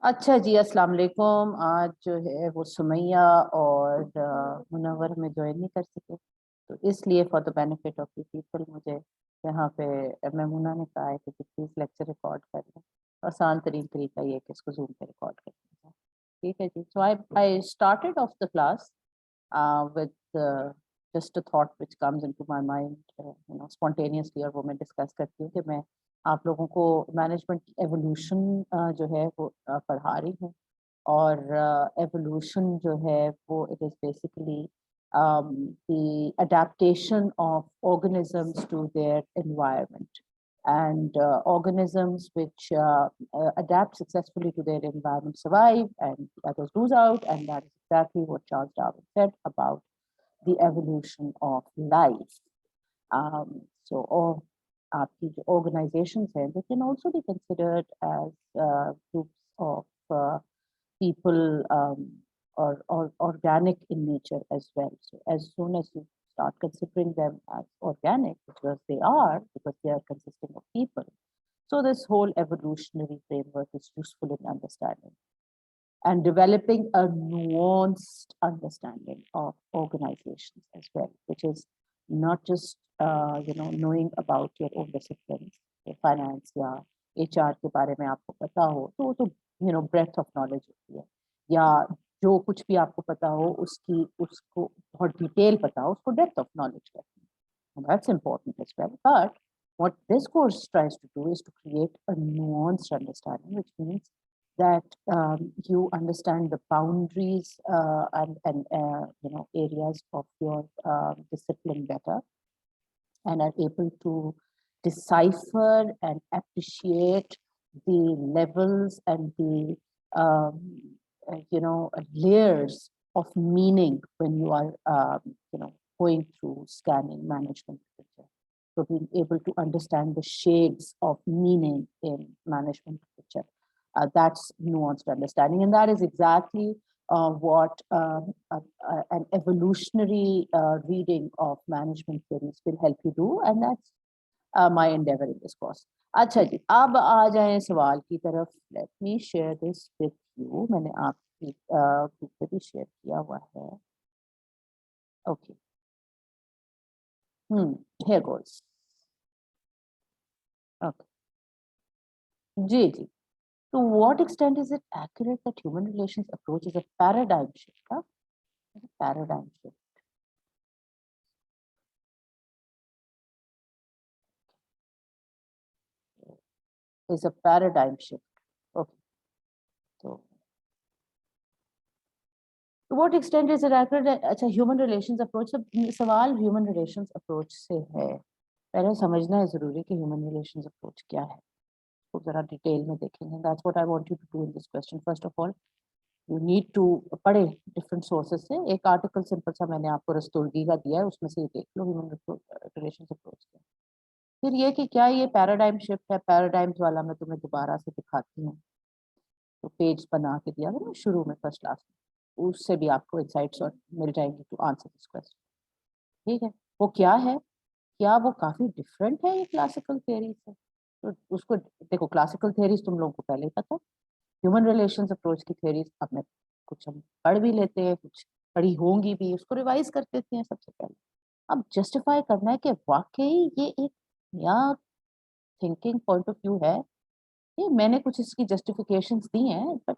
अच्छा जी, अस्सलाम वालेकुम। आज जो है वो सुमैया और मुनव्वर में ज्वाइन नहीं कर सके, तो इसलिए for the benefit of the people मुझे यहाँ पे मैमूना ने कहा है कि प्लीज़ लेक्चर रिकॉर्ड कर लें। आसान तरीन तरीका ये है कि इसको ज़ूम पे रिकॉर्ड कर लें। ठीक है जी। So I started off the class with just a thought which comes into my mind, spontaneously, और वो मैं डिस्कस करती हूँ कि मैं आप लोगों को मैनेजमेंट की एवोल्यूशन जो है वो पढ़ा रही हूँ। और एवोल्यूशन जो है वो it is basically the adaptation of organisms to their environment, and organisms which adapt successfully to their environment survive and others lose out, and that is exactly what Charles Darwin said about the evolution of life. So all आपकी जो organizations हैं, they can also be considered as groups of people, or organic in nature as well. So as soon as you start considering them as organic, because they are consisting of people, so this whole evolutionary framework is useful in understanding and developing a nuanced understanding of organizations as well, which is not just knowing about your own disciplines, finance या HR के बारे में आपको पता हो, तो breadth of knowledge होती है, या जो कुछ भी आपको पता हो उसको बहुत डिटेल पता हो, उसको डेप्थ ऑफ नॉलेज कहते हैं. And that's important as well. But what this course tries to do is to create a nuanced understanding, which means that you understand the boundaries and areas of your discipline better, and are able to decipher and appreciate the levels and the layers of meaning when you are going through scanning management literature. So being able to understand the shades of meaning in management literature, that's nuanced understanding, and that is exactly what an evolutionary reading of management theories will help you do, and that's my endeavor in this course. अच्छा जी, अब आ जाएं सवाल की तरफ. Let me share this with you. मैंने आपकी group पे भी शेयर किया हुआ है. Okay. Here goes. Okay. Ji ji. To what extent is it accurate that human relations approach is a paradigm shift? Huh? Paradigm shift. Is a paradigm shift. Okay. So, to what extent is it accurate? अच्छा, human relations approach. सवाल human relations approach से है. पहले समझना है जरूरी कि human relations approach क्या है. तो जरा डिटेल में देखेंगे. That's what I want you to do in this question. First of all, you need to पढ़े different sources से. एक article सिंपल सा मैंने आपको रस्तोगी का दिया है, उसमें से ये देख लो human relations approach क्या. फिर ये कि क्या ये पैराडाइम शिफ्ट है. पैराडाइम्स वाला मैं तुम्हें दोबारा से दिखाती हूँ. तो पेज बना के दिया है ना शुरू में, फर्स्ट क्लास में, उससे भी आपको इनसाइट्स और मिल जाएंगे टू आंसर दिस क्वेश्चन. ठीक है. वो क्या है, क्या वो काफी डिफरेंट है ये क्लासिकल थ्योरी से. तो उसको देखो, क्लासिकल थ्योरीज तुम लोगों को पहले ही पता. ह्यूमन रिलेशंस अप्रोच की थ्योरीज अब मैं कुछ हम पढ़ भी लेते हैं, कुछ पढ़ी होंगी भी, उसको रिवाइज कर देते हैं सबसे पहले. अब जस्टिफाई करना है कि वाकई ये एक नया थिंकिंग पॉइंट ऑफ व्यू है. ये मैंने कुछ इसकी जस्टिफिकेशंस दी हैं, बट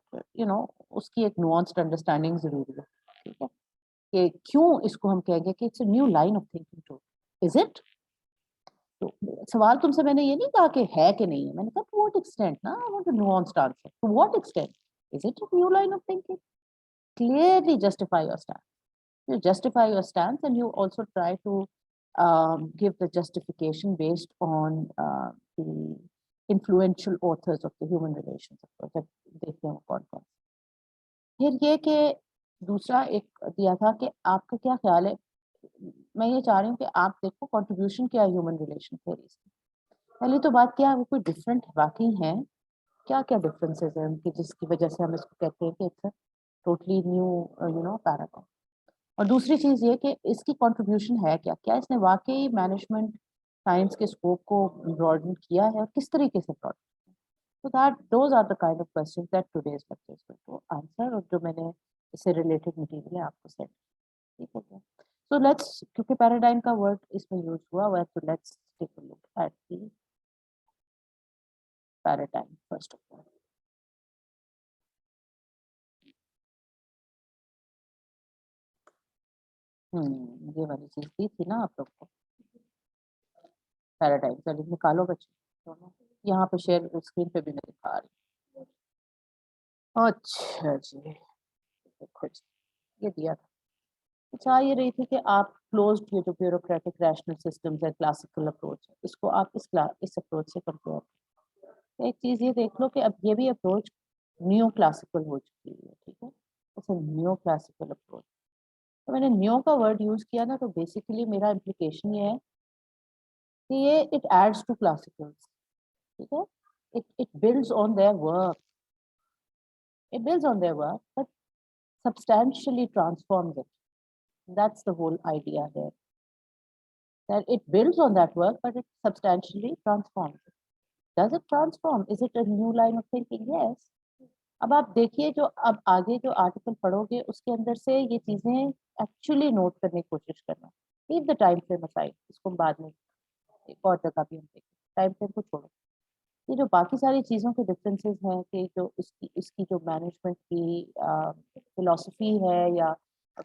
उसकी एक नुआंस्ड अंडरस्टैंडिंग जरूरी है. ठीक है. कि क्यों इसको हम कहेंगे कि it's a new line of thinking too. Is it. तो सवाल तुमसे मैंने ये नहीं कहा कि है कि नहीं है, मैंने कहा टू व्हाट एक्सटेंट ना. I want a nuanced answer. To what extent is it a new line of thinking. Clearly justify your stance. You justify your stance, and you also try to give the justification based on the influential authors of the human relations approach. देखते हैं वो कौन कौन. फिर ये कि दूसरा एक दिया था कि आपका क्या ख्याल है. मैं ये चाह रही हूँ कि आप देखो कंट्रीब्यूशन क्या है ह्यूमन रिलेशन थ्योरीज की. पहली तो बात, क्या वो कोई डिफरेंट वाकई है, क्या क्या डिफरेंसेस हैं उनकी जिसकी वजह से हम इसको कहते हैं कि इट्स टोटली न्यू पैराडाइम. और दूसरी चीज ये कि इसकी कंट्रीब्यूशन है क्या, क्या इसने वाकई मैनेजमेंट साइंस के स्कोप को ब्रॉडन किया है, और किस तरीके से broaden. So that those are the kind of questions that today's lecture is going to answer, और जो मैंने इससे related material आपको send, ठीक हो गया. So let's, क्योंकि paradigm का word इसमें use हुआ है, so let's take a look at the paradigm first of all. ये वाली चीज दी थी ना आप लोग को, पैराडाइम. चलिए निकालो बच्चे दोनों, यहाँ पे शेयर स्क्रीन पे भी मैं दिखा रही हूँ. अच्छा जी, देखो जी, ये दिया था. अच्छा, ये रही थी कि आप क्लोज्ड, ये जो ब्यूरोक्रेटिक रैशनल सिस्टम्स है, क्लासिकल अप्रोच है, इसको आप इस अप्रोच से कंपेयर. एक चीज ये देख लो कि अब ये भी अप्रोच न्यू क्लासिकल हो चुकी है, ठीक है. अच्छा, न्यू क्लासिकल अप्रोच, तो मैंने न्यू का वर्ड यूज किया ना, तो बेसिकली मेरा इम्प्लीकेशन ये है कि ये इट एड्स टू क्लासिकल्स, ठीक है. It builds on their work, it builds on their work, but substantially transforms it. That's the whole idea here. That it builds on that work, but it substantially transforms it. Does it transform? Is it a new line of thinking? Yes. अब आप देखिए, जो अब आगे जो article पढ़ोगे उसके अंदर से ये चीजें एक्चुअली नोट करने की कोशिश करना. Leave the time frame aside, इसको बाद में एक और जगह भी हम देखें. टाइम फ्रेम को छोड़ो, ये जो बाकी सारी चीज़ों के डिफरेंसेस हैं कि जो इसकी जो मैनेजमेंट की फिलॉसफी है, या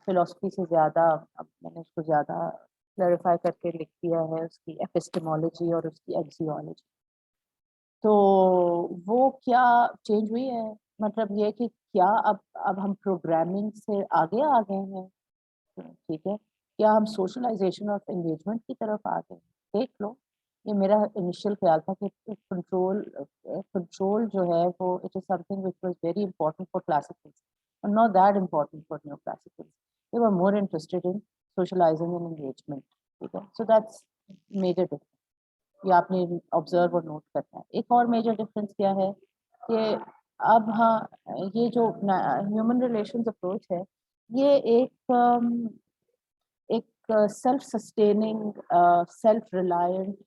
फिलॉसफी से ज़्यादा, अब मैंने उसको ज़्यादा क्लैरिफाई करके लिख दिया है, उसकी एपिस्टेमोलॉजी और उसकी एक्सियोलॉजी. तो वो क्या चेंज हुई है, मतलब ये कि क्या अब हम प्रोग्रामिंग से आगे आ गए हैं, ठीक है, क्या हम सोशलाइजेशन ऑफ एंगेजमेंट की तरफ आ गए. देख लो, ये मेरा इनिशियल ख्याल था कि कंट्रोल जो है वो it is something which was very important for classicals और not that important for new classicals. They were more interested in socialising and engagement, ठीक है. सो दैट्स मेजर डिफरेंस, ये आपने ऑब्जर्व और नोट करना है. एक और मेजर डिफरेंस क्या है कि अब हाँ, ये जो ह्यूमन रिलेशंस अप्रोच है, ये एक self sustaining, self reliant,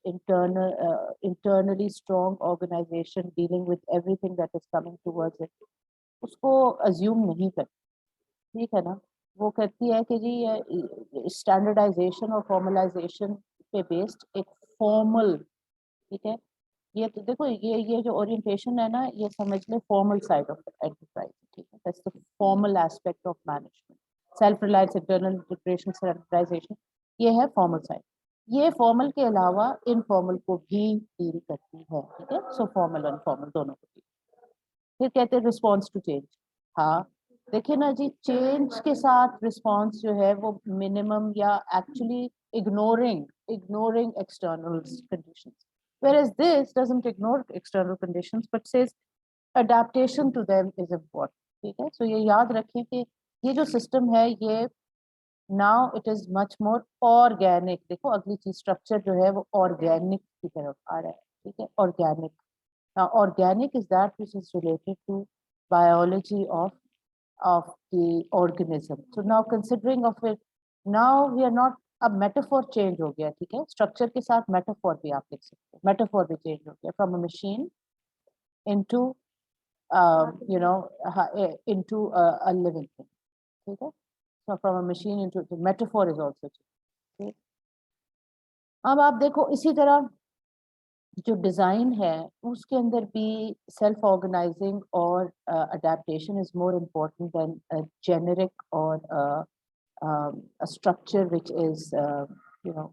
internally strong organization dealing with everything that is coming towards it, उसको अज्यूम नहीं करती, ठीक है ना. वो कहती है कि जी ये स्टैंडर्डाइजेशन और फॉर्मलाइजेशन पे बेस्ड एक फॉर्मल, ठीक है. ये तो देखो, ये जो ओरिएंटेशन है ना, ये समझ ले फॉर्मल साइड ऑफ एंटरप्राइज, ठीक है. That's the formal aspect of management. Self reliance, internal integration, standardisation, ये है फॉर्मल साइड. ये फॉर्मल के अलावा इनफॉर्मल को भी डील करती है, ठीक है. सो फॉर्मल और इनफॉर्मल दोनों को डील. फिर कहते हैं रिस्पॉन्स टू चेंज. हाँ, देखिए ना जी, चेंज के साथ रिस्पॉन्स जो है वो मिनिमम या actually ignoring external conditions, whereas this doesn't ignore external conditions but says adaptation to them is important, ठीक है. सो ये याद रखें कि ये जो सिस्टम है, ये now it is much more organic. देखो अगली चीज, स्ट्रक्चर जो है वो ऑर्गेनिक की तरफ आ रहा है, ठीक है. Organic. Now, organic is that which is related to biology of the organism. So now considering of it, now we are not, अब मेटाफोर चेंज हो गया, ठीक है. स्ट्रक्चर के साथ मेटाफोर भी आप लिख सकते हो. मेटाफोर भी चेंज हो गया from a machine into into a living thing, ठीक है. So from a machine into the metaphor is also changed. अब आप देखो इसी तरह जो डिज़ाइन है उसके अंदर भी सेल्फ ऑर्गेनाइजिंग और adaptation is more important then generic और a structure which is you know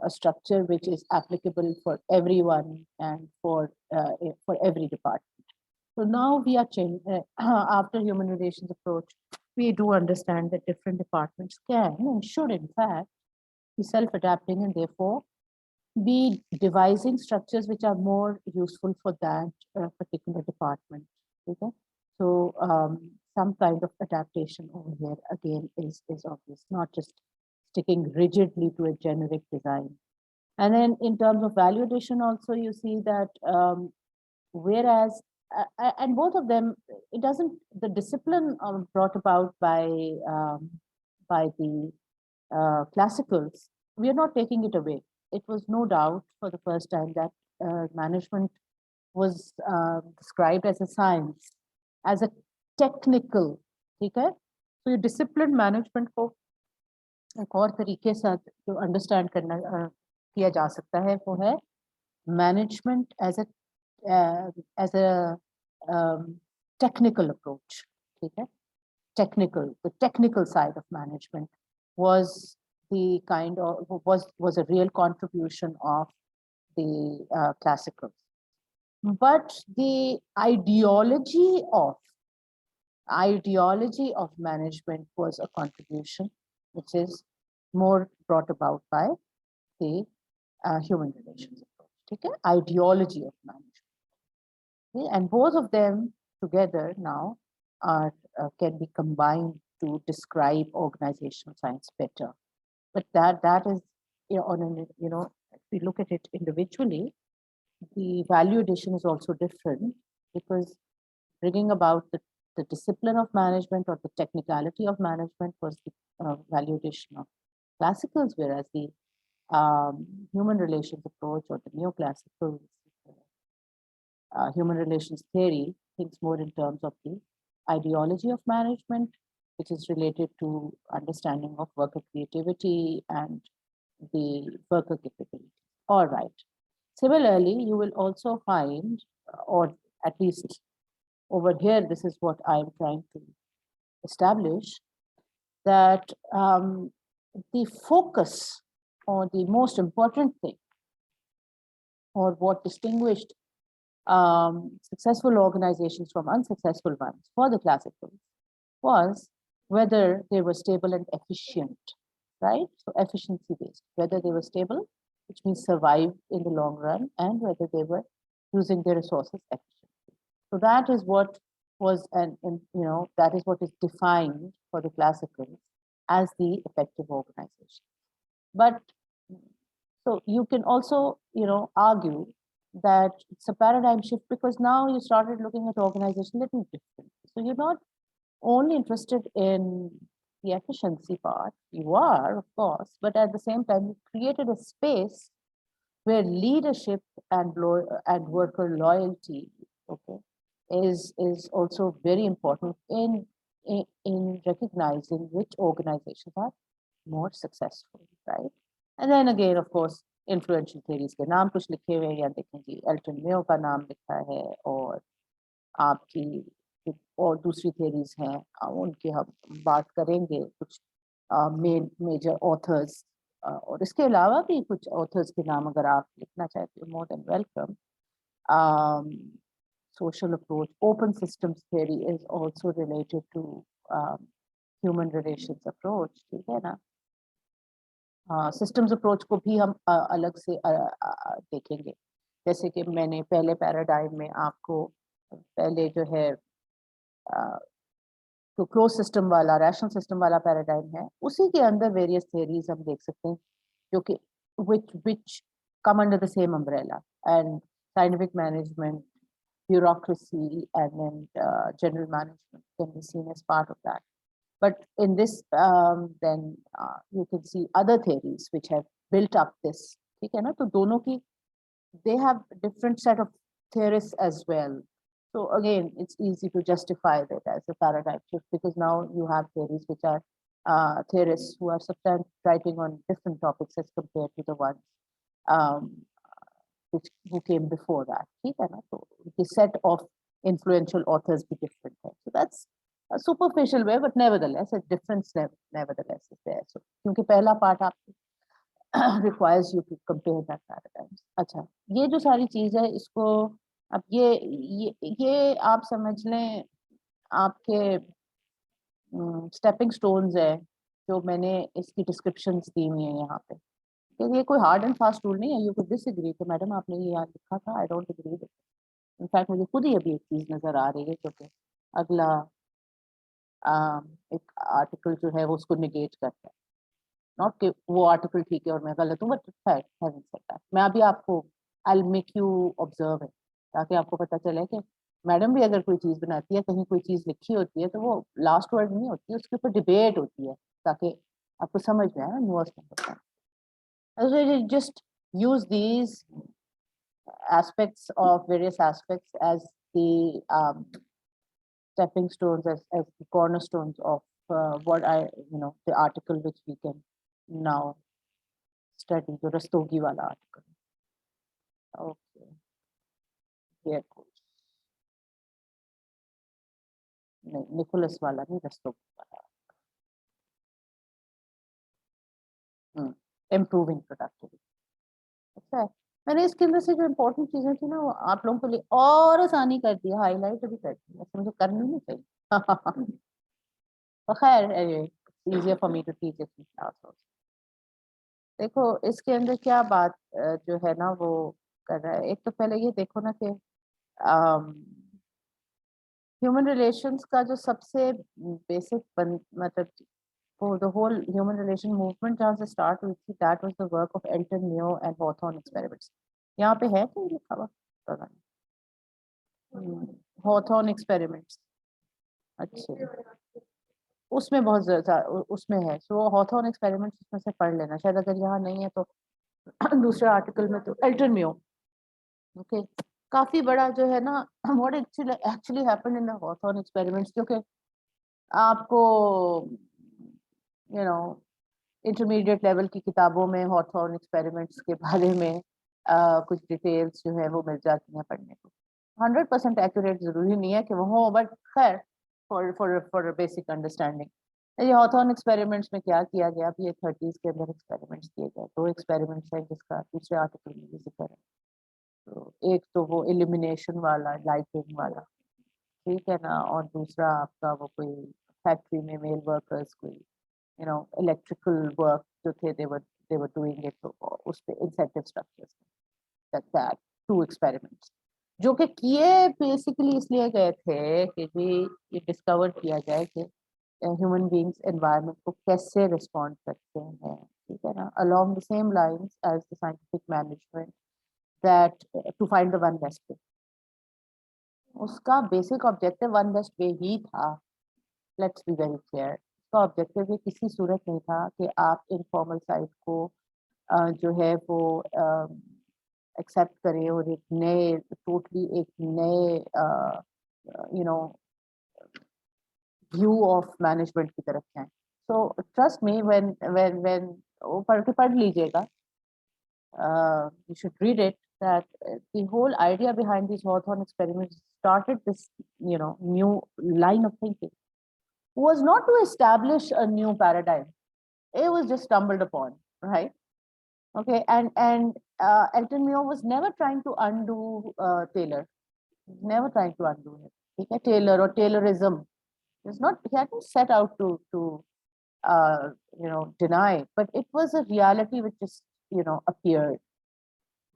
a structure which is applicable for everyone and for every department. So now we are changing after human relations approach. We do understand that different departments can and should in fact be self-adapting and therefore be devising structures which are more useful for that particular department. Okay? So some kind of adaptation over here again is obvious, not just sticking rigidly to a generic design. And then in terms of value addition also, you see that whereas and both of them, it doesn't, the discipline brought about by the classicals, we are not taking it away. It was no doubt for the first time that management was described as a science, as a technical, ठीक है? तो ये discipline management को एक और तरीके से जो understand करना किया जा सकता है वो है management as a technical approach, ठीक है? The technical side of management was the kind of was a real contribution of the classicals. But the ideology of management was a contribution which is more brought about by the human relations approach. Okay? Ideology of management. Okay? And both of them together now are can be combined to describe organizational science better. But that is, you know, if we look at it individually, the value addition is also different, because bringing about the discipline of management or the technicality of management was the value addition of classicals, whereas the human relations approach or the neoclassical human relations theory thinks more in terms of the ideology of management, which is related to understanding of worker creativity and the worker capability. All right. Similarly, you will also find, or at least over here, this is what I'm trying to establish, that the focus, or the most important thing, or what distinguished successful organizations from unsuccessful ones for the classicals was whether they were stable and efficient, right? So efficiency based, whether they were stable, which means survive in the long run, and whether they were using their resources efficiently. So that is what was, that is what is defined for the classicals as the effective organization. But so you can also, argue that it's a paradigm shift, because now you started looking at organization a little different. So you're not only interested in the efficiency part, you are, of course, but at the same time, you created a space where leadership and worker loyalty, okay, is also very important in recognizing which organizations are more successful, right? And then again, of course, influential theories के नाम कुछ लिखे हुए हैं, या देखें जी Elton Mayo का नाम लिखा है, और आपकी और दूसरी theories हैं, उनकी हम बात करेंगे, कुछ मेजर ऑथर्स, और इसके अलावा भी कुछ ऑथर्स के नाम अगर आप लिखना चाहते हो, more than welcome. Social approach, open systems theory is also related to human relations approach, ठीक है ना? सिस्टम्स अप्रोच को भी हम अलग से देखेंगे. जैसे कि मैंने पहले पैराडाइम में आपको पहले जो है तो क्लोज सिस्टम वाला, रैशनल सिस्टम वाला पैराडाइम है, उसी के अंदर वेरियस थियरीज हम देख सकते हैं जो कि which come under the same umbrella, and scientific management, bureaucracy, and then general management can be seen as part of that. But in this, then you can see other theories which have built up this. ठीक है ना? तो दोनों की, they have different set of theorists as well. So again, it's easy to justify that as a paradigm shift, because now you have theories which are theorists who are writing on different topics as compared to the ones who came before that. ठीक है ना? So the set of influential authors be different. So that's a superficial way, but nevertheless, a difference nevertheless is there. So क्योंकि पहला part आप requires you to compare that paradigms. अच्छा, ये जो सारी चीज है, इसको अब ये आप समझ लें आपके स्टेपिंग स्टोन्स है जो मैंने इसकी डिस्क्रिप्शंस दी हुई है यहाँ पे. ये कोई हार्ड एंड फास्ट रूल नहीं है. यू कुड डिसएग्री कि मैडम आपने ये यहाँ लिखा था, I don't agree with. In fact मुझे खुद ही अभी एक चीज नजर आ रही है, क्योंकि अगला एक आर्टिकल जो है वो उसको निगेट करता है. नॉट कि वो आर्टिकल ठीक है और मैं गलत हूँ, but fact having said that, मैं अभी आपको I will make you observe है, ताकि आपको पता चले कि मैडम भी अगर कोई चीज बनाती है, कहीं कोई चीज लिखी होती है, तो वो लास्ट वर्ड नहीं होती है, उसके ऊपर डिबेट होती है, ताकि आपको समझ में आए न्यूज़ में होता है. Just use these aspects of various aspects as the stepping stones, as the cornerstones of what the article which we can now study, the Rastogi wala article. Okay, here goes. नहीं, Nicholas वाला नहीं, Rastogi वाला. Improving productivity. अच्छा है. मैंने इसके अंदर से जो इम्पोर्टेंट चीजें थी ना, वो आप लोगों के लिए और आसानी कर दी, हाईलाइट भी कर दी, ऐसे मुझे करनी नहीं चाहिए. तो खैर, easier for me to teach it in class also. देखो इसके अंदर क्या बात जो है ना वो कर रहा है. एक तो पहले ये देखो ना कि ह्यूमन रिलेशंस का जो सबसे बेसिक मतलब वो the whole human relation movement जहाँ से start हुई थी, that was the work of Elton Neo and Hawthorne experiments. यहाँ पे है क्या लिखा हुआ? पता नहीं. Hawthorne experiments. अच्छे, उसमें बहुत ज्यादा उसमें है. सो Hawthorne experiments उसमें से पढ़ लेना. शायद अगर यहाँ नहीं है तो दूसरे आर्टिकल में तो Elton Neo. ओके, काफी बड़ा जो है ना what actually happened in the Hawthorne experiments, क्योंकि आपको इंटरमीडिएट लेवल की किताबों में हॉथॉर्न एक्सपेरिमेंट्स के बारे में कुछ डिटेल्स जो है वो मिल जाती हैं पढ़ने को. 100% एक्यूरेट जरूरी नहीं है कि वो हो, बट खैर फॉर बेसिक अंडरस्टैंडिंग. ये हॉथॉर्न एक्सपेरिमेंट्स में क्या किया गया, अब ये 30s के अंदर एक्सपेरिमेंट्स किए गए. 2 एक्सपेरिमेंट्स है जिसका दूसरे आर्टिकल में भी जिक्र है. तो एक तो वो एलिमिनेशन वाला, लाइटिंग वाला, ठीक है ना, और दूसरा आपका वो कोई फैक्ट्री में मेल वर्कर्स कोई electrical work जो थे, they were doing it, तो उस पे incentive structures, that 2 experiments जो कि किए बेसिकली इसलिए गए थे कि ये डिस्कवर किया जाए कि ह्यूमन बीइंग्स एनवायरनमेंट को कैसे रिस्पॉन्ड करते हैं, ठीक है ना, along the same lines as the scientific management, that to find the one best way. उसका basic objective one best way ही था. लेट्स बी वेरी क्लियर, उसका ऑब्जेक्टिव ये किसी सूरत नहीं था कि आप इनफॉर्मल साइट को जो है वो एक्सेप्ट करें और एक नए टोटली एक नए व्यू ऑफ मैनेजमेंट की तरफ जाएं. सो ट्रस्ट मी, व्हेन वो पढ़ लीजिएगा, you should read it, that the whole idea behind these Hawthorne experiments started this new line of thinking was not to establish a new paradigm. It was just stumbled upon, right? Okay, and Elton Neo was never trying to undo Taylor. Never trying to undo it. Okay, Taylor or Taylorism. It's not. He hadn't set out to deny, but it was a reality which just appeared.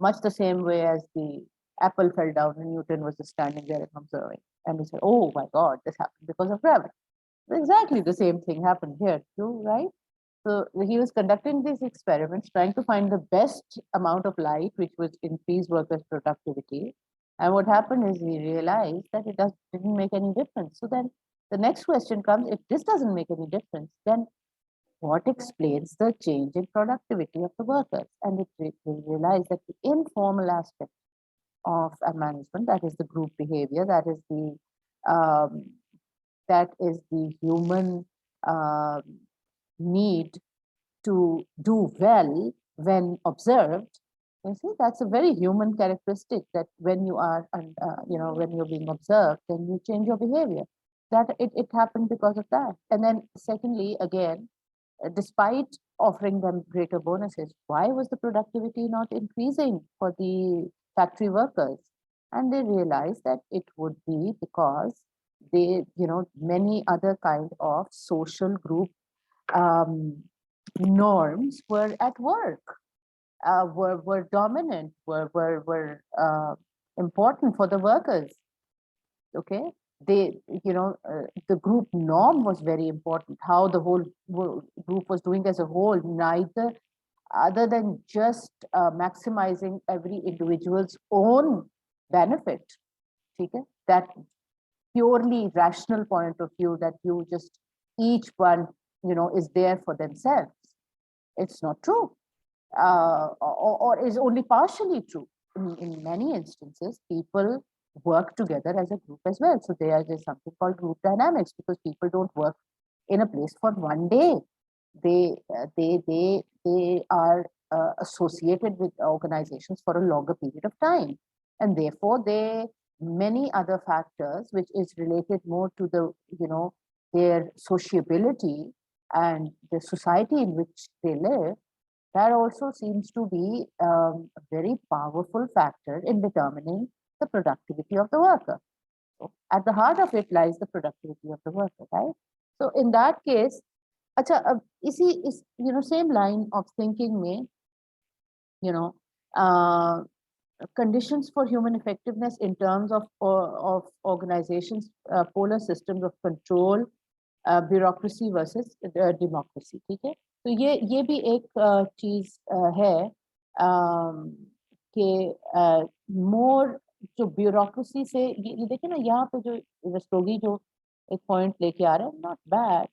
Much the same way as the apple fell down and Newton was just standing there and observing, and he said, "Oh my God, this happened because of gravity." Exactly the same thing happened here too, right? So he was conducting these experiments, trying to find the best amount of light which would increase workers' productivity. And what happened is he realized that it didn't make any difference. So then the next question comes, if this doesn't make any difference, then what explains the change in productivity of the workers? And it realized that the informal aspect of a management, that is the group behavior, that is the human need to do well when observed. You see, that's a very human characteristic, that when you are, when you're being observed, then you change your behavior. That it happened because of that. And then secondly, again, despite offering them greater bonuses, why was the productivity not increasing for the factory workers? And they realized that it would be because they, many other kind of social group norms were at work, were dominant, were important for the workers. Okay, they, the group norm was very important. How the whole group was doing as a whole, neither other than just maximizing every individual's own benefit. Okay, that purely rational point of view, that you just each one is there for themselves. It's not true, or is only partially true. in many instances, people work together as a group as well. So there is something called group dynamics, because people don't work in a place for one day. They are associated with organizations for a longer period of time, and therefore many other factors which is related more to the, their sociability and the society in which they live, that also seems to be a very powerful factor in determining the productivity of the worker. So at the heart of it lies the productivity of the worker, right? So in that case, अच्छा, अब इस same line of thinking में, conditions for human effectiveness in terms of organizations, polar systems of control, bureaucracy versus democracy, ठीक है? तो ये भी एक चीज है कि मोर जो ब्यूरोक्रेसी से, ये देखिए ना, यहाँ पे जो रस्तोगी जो एक पॉइंट लेके आ रहे हैं, नॉट बैड.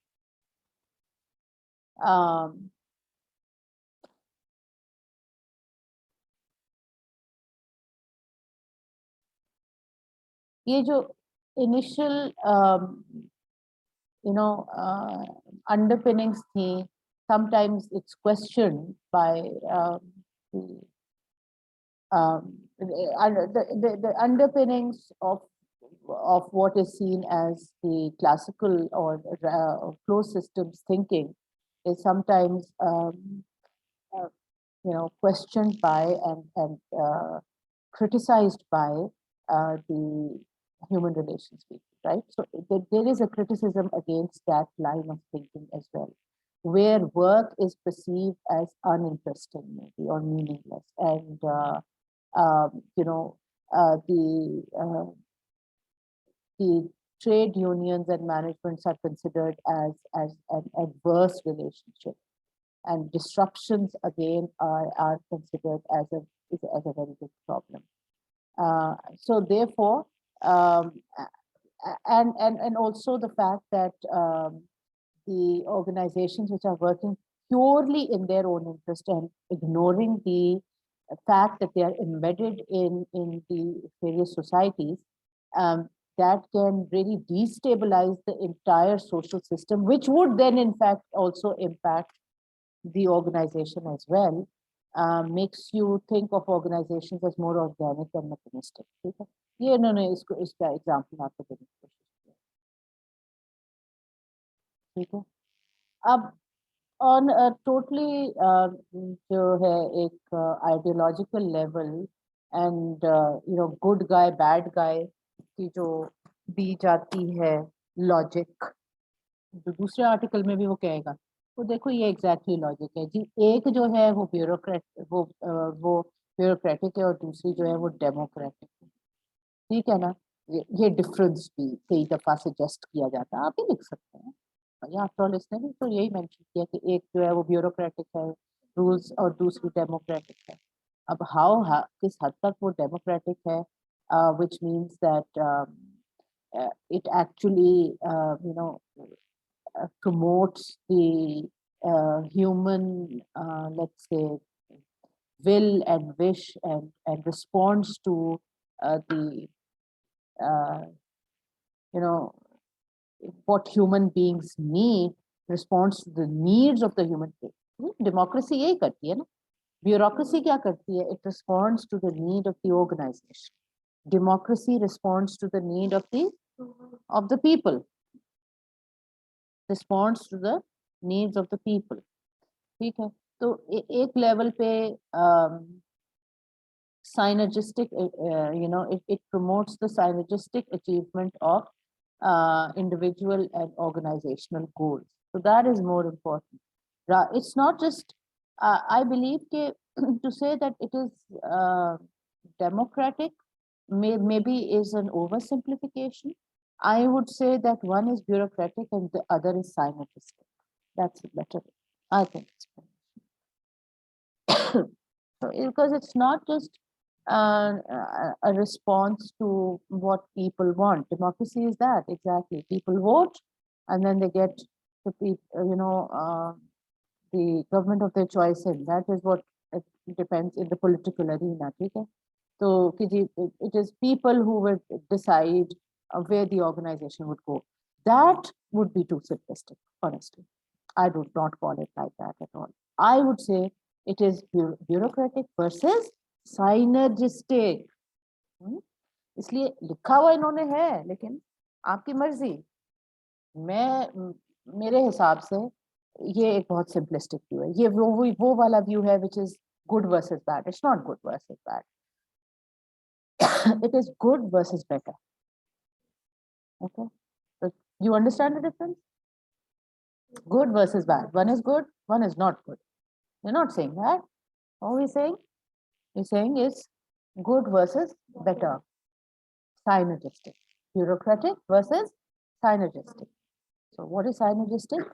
ये जो इनिशियल underpinnings थी, sometimes it's questioned by the underpinnings of what is seen as the classical or closed systems thinking is sometimes questioned by and criticized by the human relations people, right? So there is a criticism against that line of thinking as well, where work is perceived as uninteresting maybe or meaningless, and the trade unions and managements are considered as an adverse relationship, and disruptions again are considered as a very big problem. So therefore, and also the fact that the organizations which are working purely in their own interest and ignoring the fact that they are embedded in the various societies, that can really destabilize the entire social system, which would then in fact also impact the organization as well. Makes you think of organizations as more organic and mechanistic. ठीक है? ये इन्होंने इसका example आपको देने की कोशिश किया. ठीक है? अब on a totally जो है एक ideological level and good guy bad guy की जो दी जाती है logic, जो दूसरे आर्टिकल में भी वो कहेगा, तो देखो ये एग्जैक्टली लॉजिक है जी. एक जो है वो ब्यूरोक्रेटिक है और दूसरी जो है वो डेमोक्रेटिक है. ठीक है ना? ये डिफरेंस भी कई दफा सजेस्ट किया जाता है, आप ही लिख सकते हैं. आफ्टर ऑल इसने भी तो यही मेंशन किया कि एक जो है वो ब्यूरोक्रेटिक है रूल्स और दूसरी डेमोक्रेटिक है. अब किस हद तक वो डेमोक्रेटिक है, which means that it actually promotes the human, let's say, will and wish, and responds to the what human beings need, responds to the needs of the human being. Democracy यही करती है ना. Bureaucracy क्या करती है? It responds to the need of the organization. Democracy responds to the need of the people. Responds to the needs of the people. ठीक है? तो एक लेवल पे synergistic, it promotes the synergistic achievement of individual and organizational goals. So that is more important. It's not just, I believe to say that it is democratic maybe is an oversimplification. I would say that one is bureaucratic and the other is synergistic. That's better, I think. So, because it's not just a response to what people want. Democracy is that, exactly. People vote, and then they get the the government of their choice in. That is what it depends in the political arena. Okay? तो कि जी it is people who would decide where the organization would go. That would be too simplistic, honestly. I would not call it like that at all. I would say it is bureaucratic versus synergistic. इसलिए लिखा हुआ इन्होंने है, लेकिन आपकी मर्जी। मेरे हिसाब से ये एक बहुत सिंपलिस्टिक व्यू है। ये वो वाला व्यू है which is good versus bad. It's not good versus bad. It is good versus better. Okay, so you understand the difference? Good versus bad. One is good, one is not good. We're not saying that. What are we saying? We're saying is good versus better. Synergistic. Bureaucratic versus synergistic. So what is synergistic?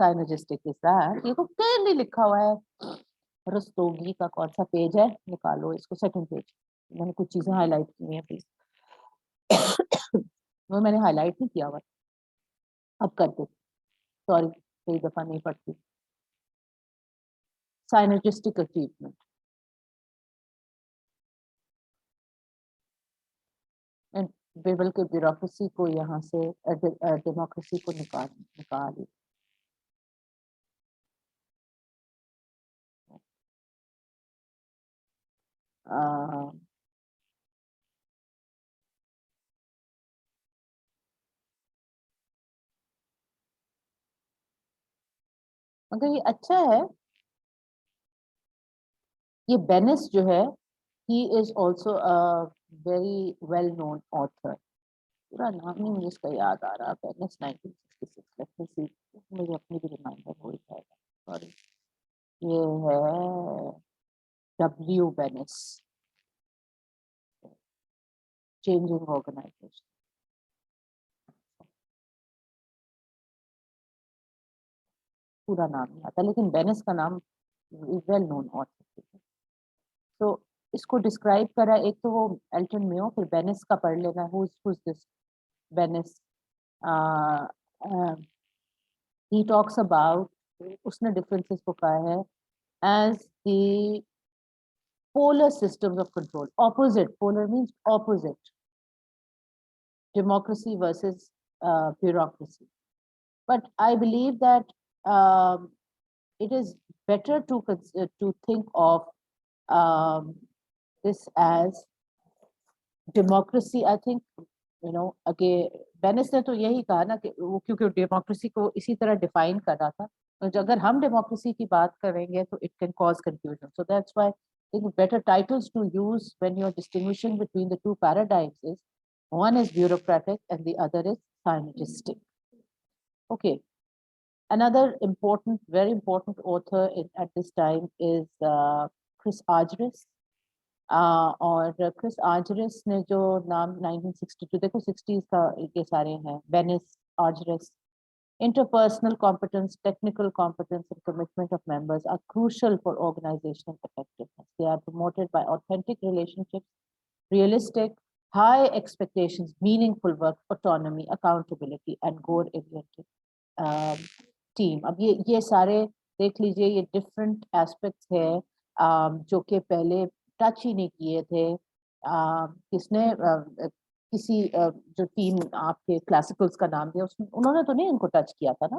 Synergistic is that ये तो clearly लिखा हुआ है। रस्तोगी का कौन सा page है, निकालो इसको, सेकंड पेज। मैंने कुछ चीजें हाईलाइट की हैं प्लीज। वो मैंने हाईलाइट नहीं किया हुआ, अब करते। सॉरी, कई दफा नहीं पढ़ती। Synergistic achievement. एंड बेबल के ब्यूरोक्रेसी को यहाँ से डेमोक्रेसी को निकाल मगर ये अच्छा है। ये बेनिस जो है, he is also a very well known author. पूरा नाम नहीं मुझे इसका याद आ रहा। बेनिस 1966। लेट मी सी, मुझे अपनी भी रिमाइंडर हो ही जाएगा। सॉरी, ये है W. बेनिस, changing organisation. पूरा नाम नहीं आता, लेकिन बेनिस का नाम वेल नोन ऑथर। तो इसको डिस्क्राइब करा, एक तो वो एल्टन मेयो, फिर बेनिस का पढ़ लेना। who's this बेनिस? he talks about, उसने differences को कहा है as the polar systems of control. Opposite, polar means opposite. Democracy versus bureaucracy. But I believe that it is better to think of this as democracy. I think अगे बेनिस ने तो यही कहा ना कि वो क्योंकि डेमोक्रेसी को इसी तरह डिफाइन कर रहा था, तो अगर हम डेमोक्रेसी की बात करेंगे तो it can cause confusion. So that's why think better titles to use when you're distinguishing between the two paradigms is one is bureaucratic and the other is synergistic. Okay, another important, very important author at this time is Chris Argyris. और Chris आर्जरिस ने जो नाम 1962, देखो 60s का ये सारे हैं। बेनिस, आर्जरिस, interpersonal competence, technical competence, and commitment of members are crucial for organizational effectiveness. They are promoted by authentic relationships, realistic, high expectations, meaningful work, autonomy, accountability, and goal-oriented team. अब ये सारे देख लीजिए, ये different aspects है जो कि पहले टच ही नहीं किए थे। किसने किसी जो टीम आपके क्लासिकल्स का नाम दिया, उन्होंने तो नहीं इनको टच किया था ना।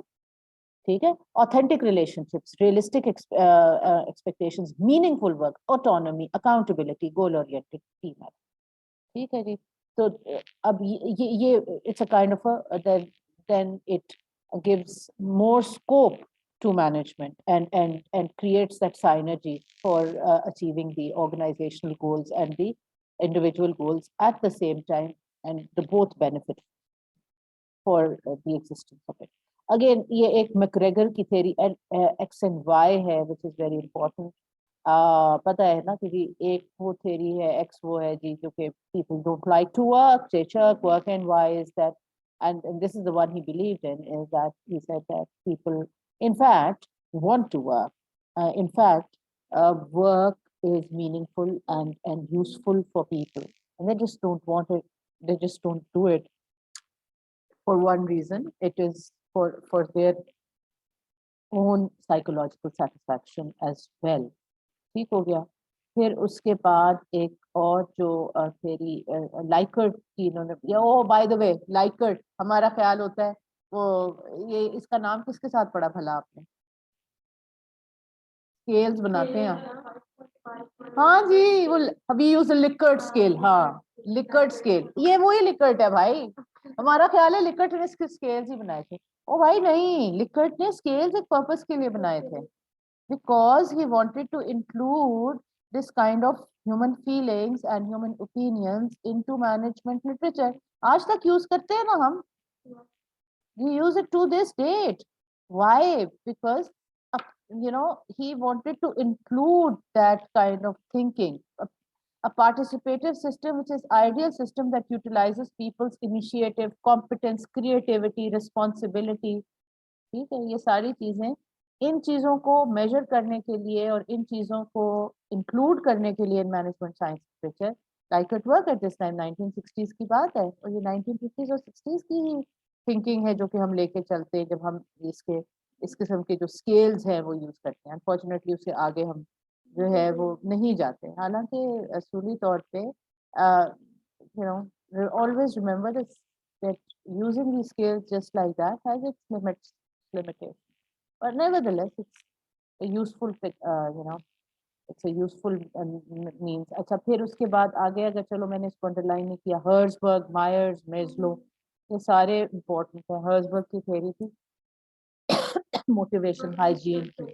ठीक है, authentic relationships, realistic expectations, meaningful work, autonomy, accountability, goal oriented team है। ठीक है जी। तो अब ये it's a kind of then it gives more scope to management and creates that synergy for achieving the organizational goals and the individual goals at the same time, and the both benefit for the existence of it. Again, ये एक McGregor की theory X and Y है, which is very important. पता है ना कि एक वो theory है, X वो है जी, जो कि people don't like to work, they shirk work, and Y is that, and this is the one he believed in, is that he said that people, in fact, want to work. In fact, work is meaningful and useful for people, and they just don't want it. They just don't do it for one reason. It is for their own psychological satisfaction as well. ठीक हो गया? फिर उसके बाद एक और जो theory Likert की इन्होंने, ओ बाय द वे लाइकर्ट, हमारा ख्याल होता है वो, ये इसका नाम किसके साथ पढ़ा भला आपने? स्केल्स बनाते हैं, हाँ जी, वो वी यूज लिकर्ट स्केल, हाँ लिकर्ट स्केल, ये वही लिकर्ट है भाई, हमारा ख्याल है लिकर्ट ने स्केल्स ही बनाए थे। ओ भाई नहीं, लिकर्ट ने स्केल्स एक पर्पस के लिए बनाए थे, because he wanted to include this kind of human feelings and human opinions into management literature. आज तक यूज करते हैं ना हम, we use it to this date. Why? Because he wanted to include that kind of thinking, a participative system which is ideal system that utilizes people's initiative, competence, creativity, responsibility. ठीक है, ये सारी चीजें, इन चीजों को मेजर करने के लिए और इन चीजों को इंक्लूड करने के लिए management science literature like it work at this time 1960s की बात है, और ये 1950s और 60s की ही थिंकिंग है जो कि हम लेके चलते हैं जब हम इसके इस किस्म के जो स्केल्स हैं वो यूज करते हैं। अनफॉर्चुनेटली उससे आगे हम जो है वो नहीं जाते, हालांकि असूली तौर पे always remember this, that using these scales just like that has its limitation, but nevertheless it's a useful it's a useful means। अच्छा, फिर उसके बाद आगे अगर चलो, मैंने इसको अंडरलाइन नहीं किया, हर्सबर्ग, मायर्स, मेस्लो, ये सारे इंपॉर्टेंट है। हर्सबर्ग की थ्योरी थी मोटिवेशन हाइजीन की,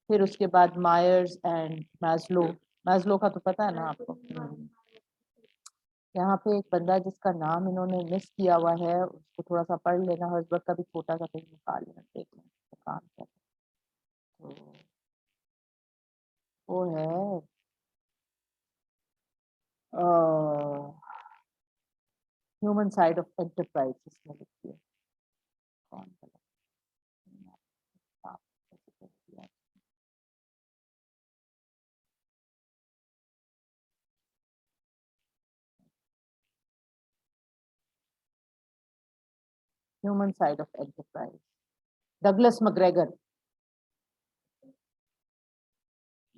फिर उसके बाद मायर्स एंड मैस्लो, मैस्लो का तो पता है ना आपको। यहाँ पे एक बंदा जिसका नाम इन्होंने मिस किया हुआ है, उसको थोड़ा सा पढ़ लेना, हर्सबर्ग का भी छोटा सा कहीं निकाल लेना, देख लेना काम क्या है। तो वो है ह्यूमन साइड ऑफ एंटरप्राइज, इसमें लिखी है, कौन human side of enterprise, Douglas McGregor,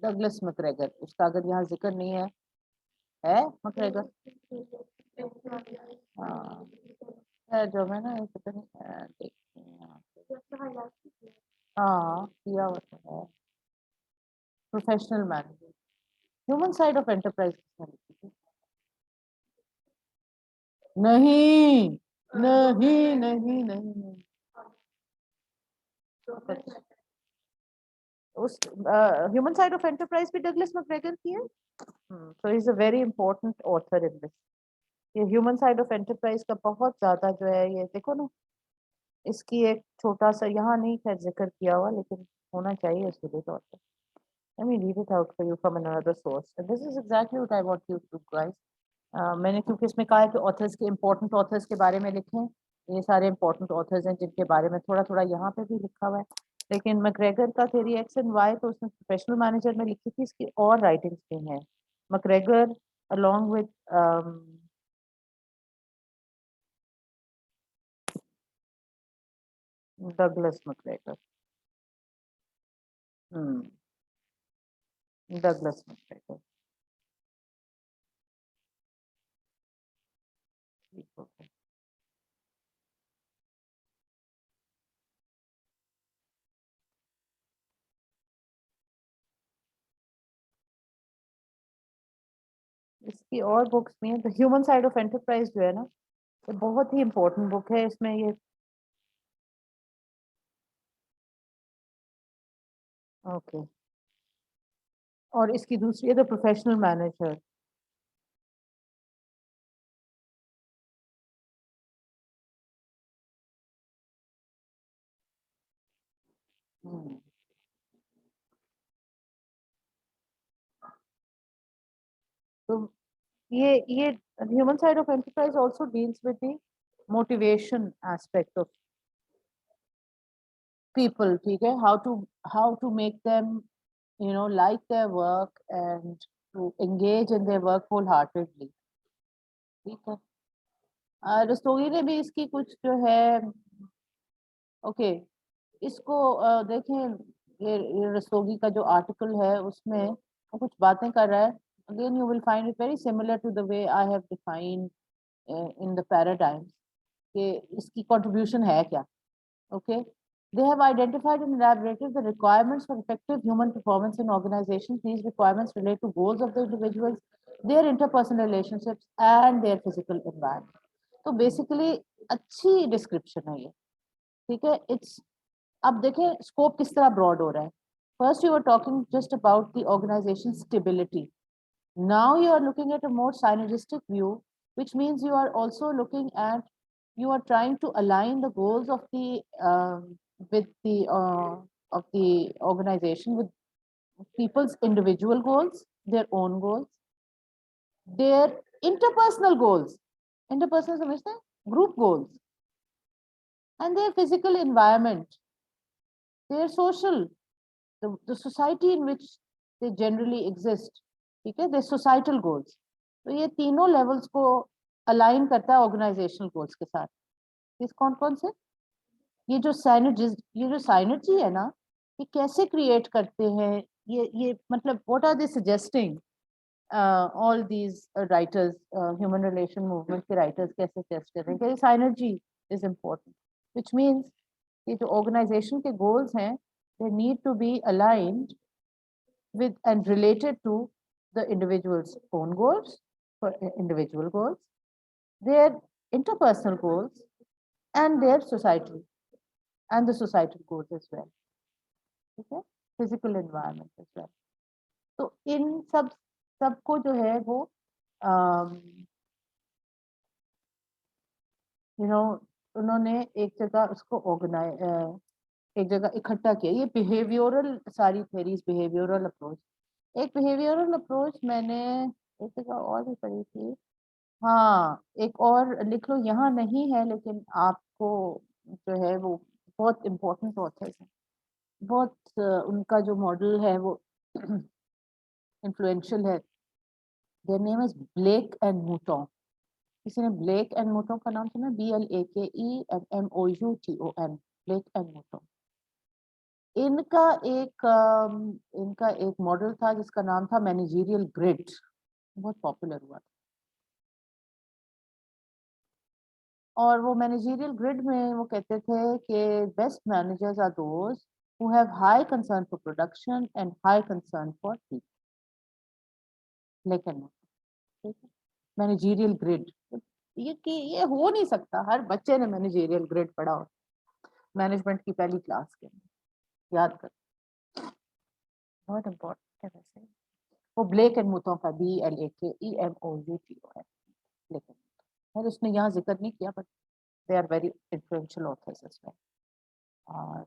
Douglas McGregor, उसका अगर यहाँ जिक्र नहीं है मैकग्रेगर, हाँ है, जो मैं ना एक पता नहीं देखती हूँ यहाँ पे। हाँ किया हुआ तो है, professional manager, human side of enterprise किसने लिखी थी? नहीं नहीं नहीं नहीं नहीं, उस ह्यूमन साइड ऑफ एंटरप्राइज भी डगलस मैकग्रेगर की है। So is a very important author in this. ये ह्यूमन साइड ऑफ एंटरप्राइज का बहुत ज्यादा जो है, ये देखो ना, इसकी एक छोटा सा यहाँ नहीं खैर जिक्र किया हुआ, लेकिन होना चाहिए इसके लिए तौर पर। Let me read it out for you from another source. And this is exactly what I want you to do, guys. मैंने क्योंकि इसमें कहा है कि ऑथर्स के इम्पोर्टेंट ऑथर्स के बारे में लिखें, ये सारे इम्पोर्टेंट ऑथर्स हैं जिनके बारे में थोड़ा थोड़ा यहाँ पे भी लिखा हुआ है। लेकिन मैकग्रेगर का थ्योरी एक्स एंड वाई तो उसने प्रोफेशनल मैनेजर में लिखी थी, इसकी और राइटिंग्स भी हैं। McGregor along with Douglas McGregor, Douglas McGregor, इसकी और बुक्स भी हैं। The human side of enterprise जो है ना, ये बहुत ही इम्पोर्टेंट बुक है। इसमें ये ओके, और इसकी दूसरी है द प्रोफेशनल मैनेजर। तो ये human side of enterprise also deals with the motivation aspect of people, ठीक है, how to make them like their work and to engage in their work wholeheartedly, ठीक है। रस्तोगी ने भी इसकी कुछ जो है, ओके, इसको देखें, ये रस्तोगी का जो आर्टिकल है उसमें वो कुछ बातें कर रहा है, again you will find it very similar to the way I have defined in the paradigms कि इसकी कंट्रीब्यूशन है क्या. Okay, they have identified and elaborated the requirements for effective human performance in organizations. These requirements relate to goals of the individuals, their interpersonal relationships, and their physical environment. तो basically अच्छी description है ये, ठीक है. It's अब देखें scope किस तरह broad हो रहा है. First you were talking just about the organization stability. Now you are looking at a more synergistic view, which means you are also looking at, you are trying to align the goals of the with the of the organization with people's individual goals, their own goals, their interpersonal goals, interpersonal समझते हैं, group goals, and their physical environment, their social, the society in which they generally exist, ठीक है, their societal goals. तो ये तीनों levels को align करता है ऑर्गेनाइजेशनल गोल्स के साथ. इस कौन कौन से, ये जो साइनर्जी है ना, ये कैसे क्रिएट करते हैं, ये मतलब what are they suggesting, all these writers, human relation movement के राइटर्स कैसे सजेस्ट कर रहे हैं कि synergy is important, which means ये जो ऑर्गेनाइजेशन के गोल्स हैं, they need to be aligned with and related to the individual's own goals, for individual goals, their interpersonal goals, and their society and the societal goals as well. Okay, physical environment as well. तो इन सबको जो है वो उन्होंने एक जगह उसको एक जगह इकट्ठा किया. ये बिहेवियरल सारी थेरीज, बिहेवियरल अप्रोच. एक बिहेवियरल अप्रोच मैंने एक जगह और भी पढ़ी थी. हाँ, एक और लिख लो, यहाँ नहीं है लेकिन आपको जो है वो बहुत इम्पोर्टेंट ऑथर्स हैं, बहुत उनका जो मॉडल है वो इन्फ्लुएंशियल है. Their name is Blake and Mouton. किसी ने ब्लेक एंड मूटोन का नाम सुना? BLAKE and MOUTON, Blake and Mouton. इनका एक मॉडल था जिसका नाम था मैनेजरियल ग्रिड, बहुत पॉपुलर हुआ था. और वो मैनेजरियल ग्रिड में वो कहते थे कि best managers are those who have high concern for production and high concern for people. लेकिन मैनेजरियल ग्रिड, ये हो नहीं सकता. हर बच्चे ने मैनेजरियल ग्रिड पढ़ा हो मैनेजमेंट की पहली क्लास के अंदर, याद कर, बहुत इम्पोर्टेंट है. वैसे वो ब्लेक एंड मूटोन का BLAKEMOUTON है. लेकिन खैर उसने यहाँ जिक्र नहीं किया, but they are very influential authors as well. और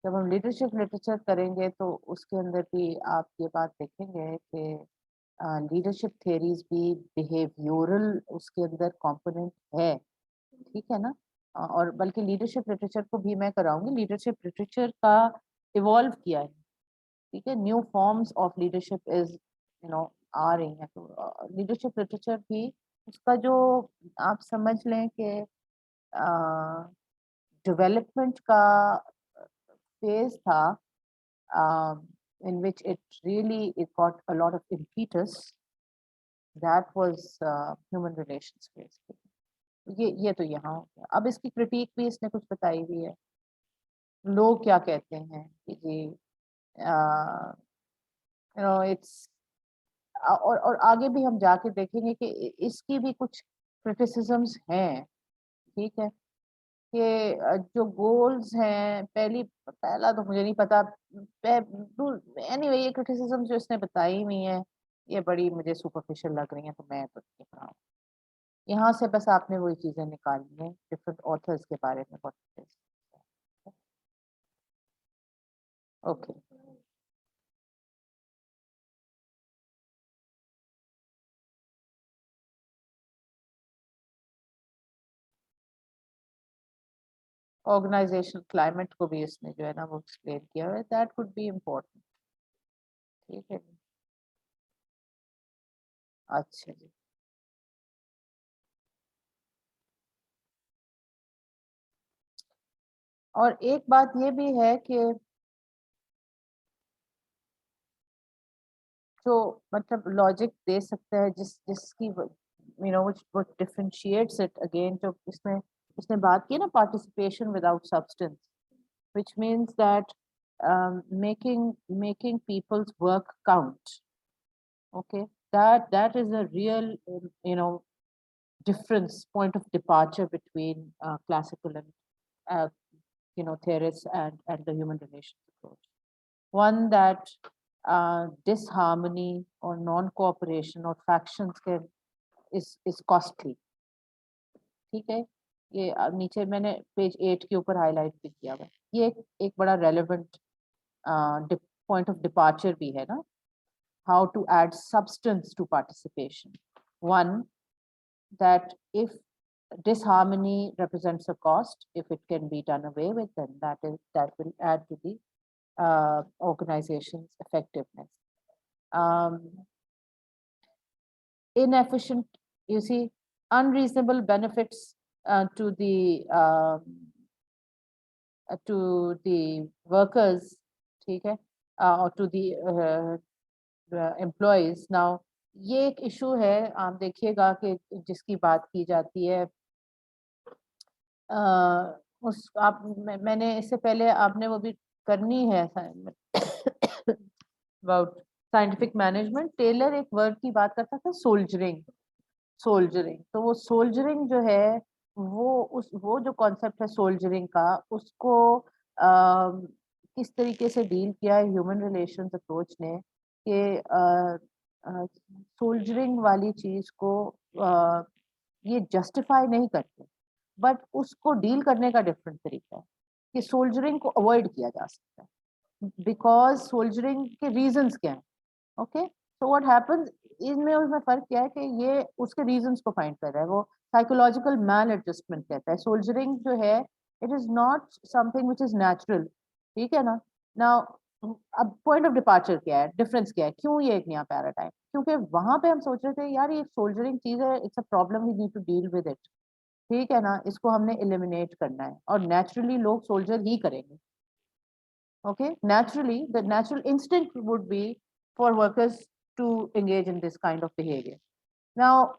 जब हम लीडरशिप लिटरेचर करेंगे तो उसके अंदर भी आप ये बात देखेंगे कि लीडरशिप थेरीज भी बिहेवियरल उसके अंदर कंपोनेंट है, ठीक है ना. और बल्कि लीडरशिप लिटरेचर को भी मैं कराऊंगी. लीडरशिप लिटरेचर का इवॉल्व किया है, ठीक है. New forms of leadership is आ रही हैं. तो लीडरशिप लिटरेचर भी उसका जो आप समझ लें कि डेवलपमेंट का phase था, in which it really got a lot of impetus, that was human relations phase. ये तो यहाँ हो गया. अब इसकी क्रिटिक भी इसने कुछ बताई हुई है. लोग क्या कहते हैं कि जी इट्स, और आगे भी हम जाके देखेंगे कि इसकी भी कुछ क्रिटिसिजम्स हैं, ठीक है. कि जो गोल्स हैं, पहला तो मुझे नहीं पता. एनीवे ये क्रिटिसिज्म जो इसने बताई हुई है ये बड़ी मुझे सुपरफिशियल लग रही हैं, तो मैं तो नहीं पढ़ाऊँ. यहाँ से बस आपने वही चीजें निकालनी है डिफरेंट ऑथर्स के बारे में. ओके, ऑर्गेनाइजेशन क्लाइमेट को भी इसने जो है ना वो एक्सप्लेन किया है. दैट वुड बी इम्पोर्टेंट, ठीक है. अच्छा जी. और एक बात ये भी है कि जो मतलब लॉजिक दे सकता है जिसकी व्हाट डिफरेंशिएट्स इट अगेन, जो इसमें उसने बात की ना, participation without substance, which means that making people's work count. Okay, that is a real difference, point of departure between classical and theorists and the human relations approach. One that disharmony or non-cooperation or factions can is costly. ठीक है, ये नीचे मैंने page 8 के ऊपर highlight भी किया हुआ है। ये एक बड़ा रेलेवेंट पॉइंट ऑफ डिपार्चर भी है ना, how to add substance to participation. One, that if disharmony represents a cost, if it can be done away with, then that will add to the organization's effectiveness. Inefficient, you see, unreasonable benefits to the workers, ठीक है, or to the employees. Now ये एक issue है, आप देखिएगा कि जिसकी बात की जाती है, उस आप मैंने इससे पहले आपने वो भी करनी है अबाउट साइंटिफिक मैनेजमेंट। टेलर एक वर्ड की बात करता था, सोल्जरिंग। तो वो सोल्जरिंग जो है, वो जो कॉन्सेप्ट है सोल्जरिंग का, उसको किस तरीके से डील किया है ह्यूमन रिलेशंस अप्रोच ने, कि सोल्जरिंग वाली चीज को ये जस्टिफाई नहीं करते, बट उसको डील करने का डिफरेंट तरीका है कि सोल्जरिंग को अवॉइड किया जा सकता है, बिकॉज सोल्जरिंग के रीजंस क्या हैं। ओके, सो व्हाट हैपेंस, इसमें उसमें फर्क क्या है कि ये उसके रीजंस को फाइंड कर रहा है, वो साइकोलॉजिकल मैल एडजस्टमेंट कहता है। सोल्जरिंग जो है, it is not something which is natural, ठीक है ना। नाउ अब पॉइंट ऑफ डिपार्चर क्या है, डिफरेंस क्या है, क्यों ये एक नया पैराडाइम, क्योंकि वहां पे हम सोच रहे थे यार ये सोल्जरिंग चीज है, it's a problem, we need to deal with it, ठीक है ना, इसको हमने एलिमिनेट करना है, और नेचुरली लोग सोल्जर ही करेंगे। Okay, naturally, the natural instinct would be for workers to engage in this kind of behavior. Now,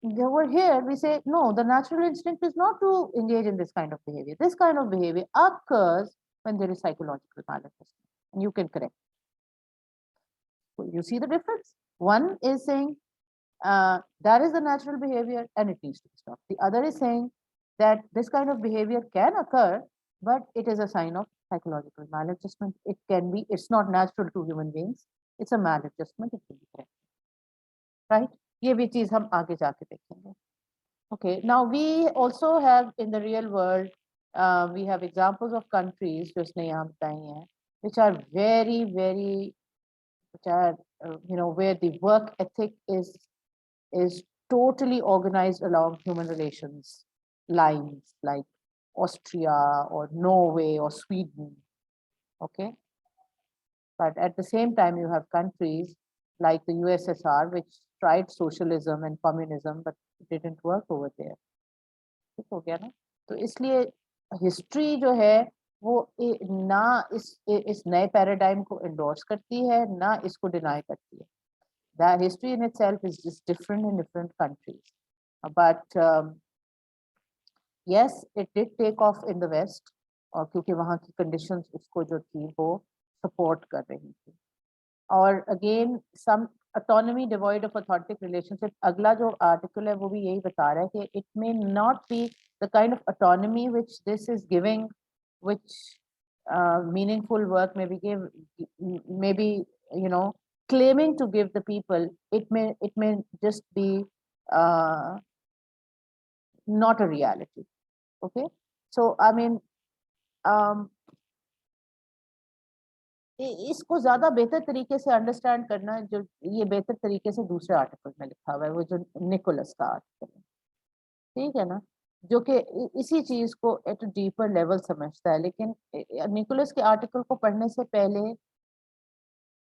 over here, we say, no, the natural instinct is not to engage in this kind of behavior. This kind of behavior occurs when there is psychological maladjustment, and you can correct. So you see the difference? One is saying that is the natural behavior and it needs to be stopped. The other is saying that this kind of behavior can occur, but it is a sign of psychological maladjustment. It can be, it's not natural to human beings. It's a maladjustment. It will be correct. Right? ये भी चीज हम आगे जाके देखेंगे. Okay. Now we also have in the real world, we have examples of countries जो इसने यहाँ बताई हैं, which are very, very, which are where the work ethic is totally organized along human relations lines, like Austria or Norway or Sweden. Okay, but at the same time you have countries like the USSR which tried socialism and communism but it didn't work over there. ठीक हो गया ना, तो इसलिए history जो है वो ना इस नए पैराडाइम को एंडोर्स करती है, ना इसको डिनाई करती है. The history in itself is just different in different countries. But yes, it did take off in the West, और क्योंकि वहाँ की conditions उसको जो थी वो support कर रही थी. और again, some autonomy devoid of authentic relationship. अगला जो article है वो भी यही बता रहा है कि it may not be the kind of autonomy which this is giving, which meaningful work maybe claiming to give the people. It may just be not a reality. Okay, so I mean इसको ज्यादा बेहतर तरीके से understand करना, जो ये बेहतर तरीके से दूसरे आर्टिकल में लिखा हुआ है, वो जो निकोलस का आर्टिकल है, ठीक है ना, जो कि इसी चीज को एट डीपर लेवल समझता है. लेकिन निकोलस के आर्टिकल को पढ़ने से पहले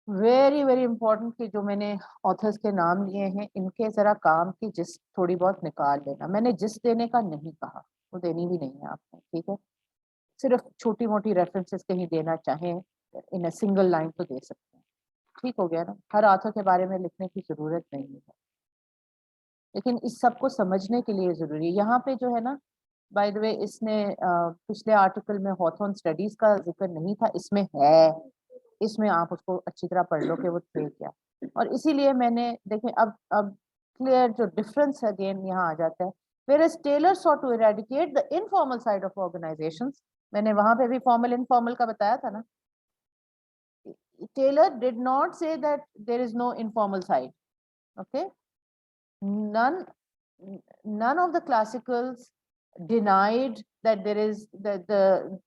वेरी वेरी इंपॉर्टेंट कि जो मैंने ऑथर्स के नाम लिए हैं, इनके जरा काम की जिस थोड़ी बहुत निकाल लेना. मैंने जिस देने का नहीं कहा, वो देनी भी नहीं है आपने, ठीक है. सिर्फ छोटी मोटी रेफरेंसेस कहीं देना चाहें इन अ सिंगल लाइन तो दे सकते हैं. ठीक हो गया ना, हर ऑथर के बारे में लिखने की जरूरत नहीं है, लेकिन इस सब को समझने के लिए जरूरी है। यहाँ पे जो है ना, बाय द वे, इसने पिछले आर्टिकल में हॉथॉर्न स्टडीज का जिक्र नहीं था, इसमें है, इसमें आप उसको अच्छी तरह पढ़ लो कि वो थे क्या। और इसीलिए मैंने देखें, अब क्लियर जो डिफरेंस अगेन यहाँ आ जाता है। Whereas Taylor sought to eradicate the informal side of organizations, मैंने वहां पे भी फॉर्मल इनफॉर्मल का बताया था ना। Taylor did not say that there is no informal side. Okay, none of the classicals denied that there is that the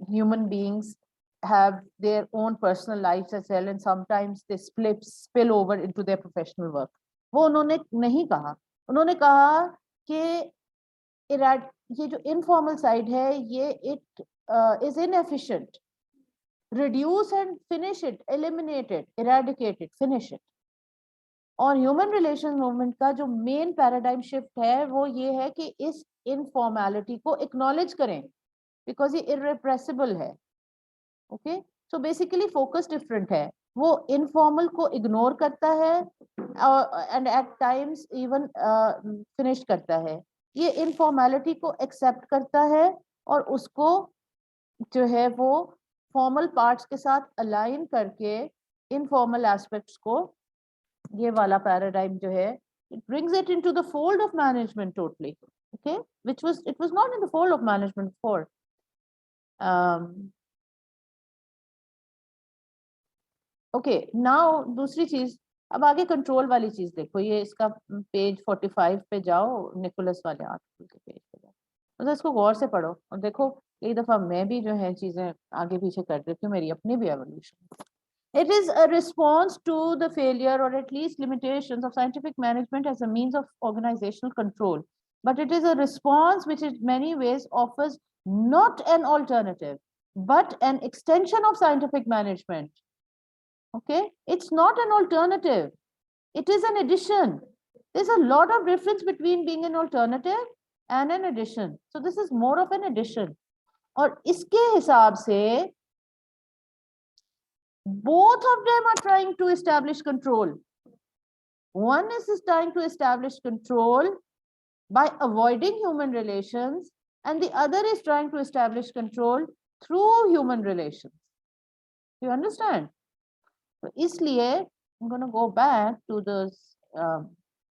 human beings have their own personal lives as well, and sometimes they spill over into their professional work. वो उन्होंने नहीं कहा, उन्होंने कहा कि ये जो informal side है ये it is inefficient, reduce and finish it, eliminate it, eradicate it, finish it. और ह्यूमन रिलेशन मूवमेंट का जो मेन पैराडाइम शिफ्ट है वो ये है कि इस इनफॉर्मेलिटी को एक्नॉलेज करें, बिकॉज ये इररिप्रेसिबल है। Okay, so basically focus different है, वो इनफॉर्मल को इग्नोर करता है and at times even finish करता है। ये इनफॉर्मेलिटी को एक्सेप्ट करता है और उसको जो है वो फॉर्मल पार्ट्स के साथ अलाइन करके इनफॉर्मल एस्पेक्ट्स को, ये वाला पैराडाइम जो है, it brings it into the fold of management totally, okay, which was, it was not in the fold of management before. Okay, now दूसरी चीज, अब आगे कंट्रोल वाली चीज देखो, ये इसका पेज 45 पे जाओ, निकोलस वाले आर्टिकल के पेज पे जाओ, मतलब इसको गौर से पढ़ो और देखो। कई दफा मैं भी जो है चीजें आगे पीछे कर देती हूँ, मेरी अपनी भी evolution. It is a response to the failure or at least limitations of scientific management as a means of organizational control. But it is a response which in many ways offers not an alternative, but an extension of scientific management. Okay, it's not an alternative, it is an addition. There's a lot of difference between being an alternative and an addition. So this is more of an addition. और इसके हिसाब से both of them are trying to establish control. One is trying to establish control by avoiding human relations, and the other is trying to establish control through human relations. You understand? So इसलिए I'm going to go back to those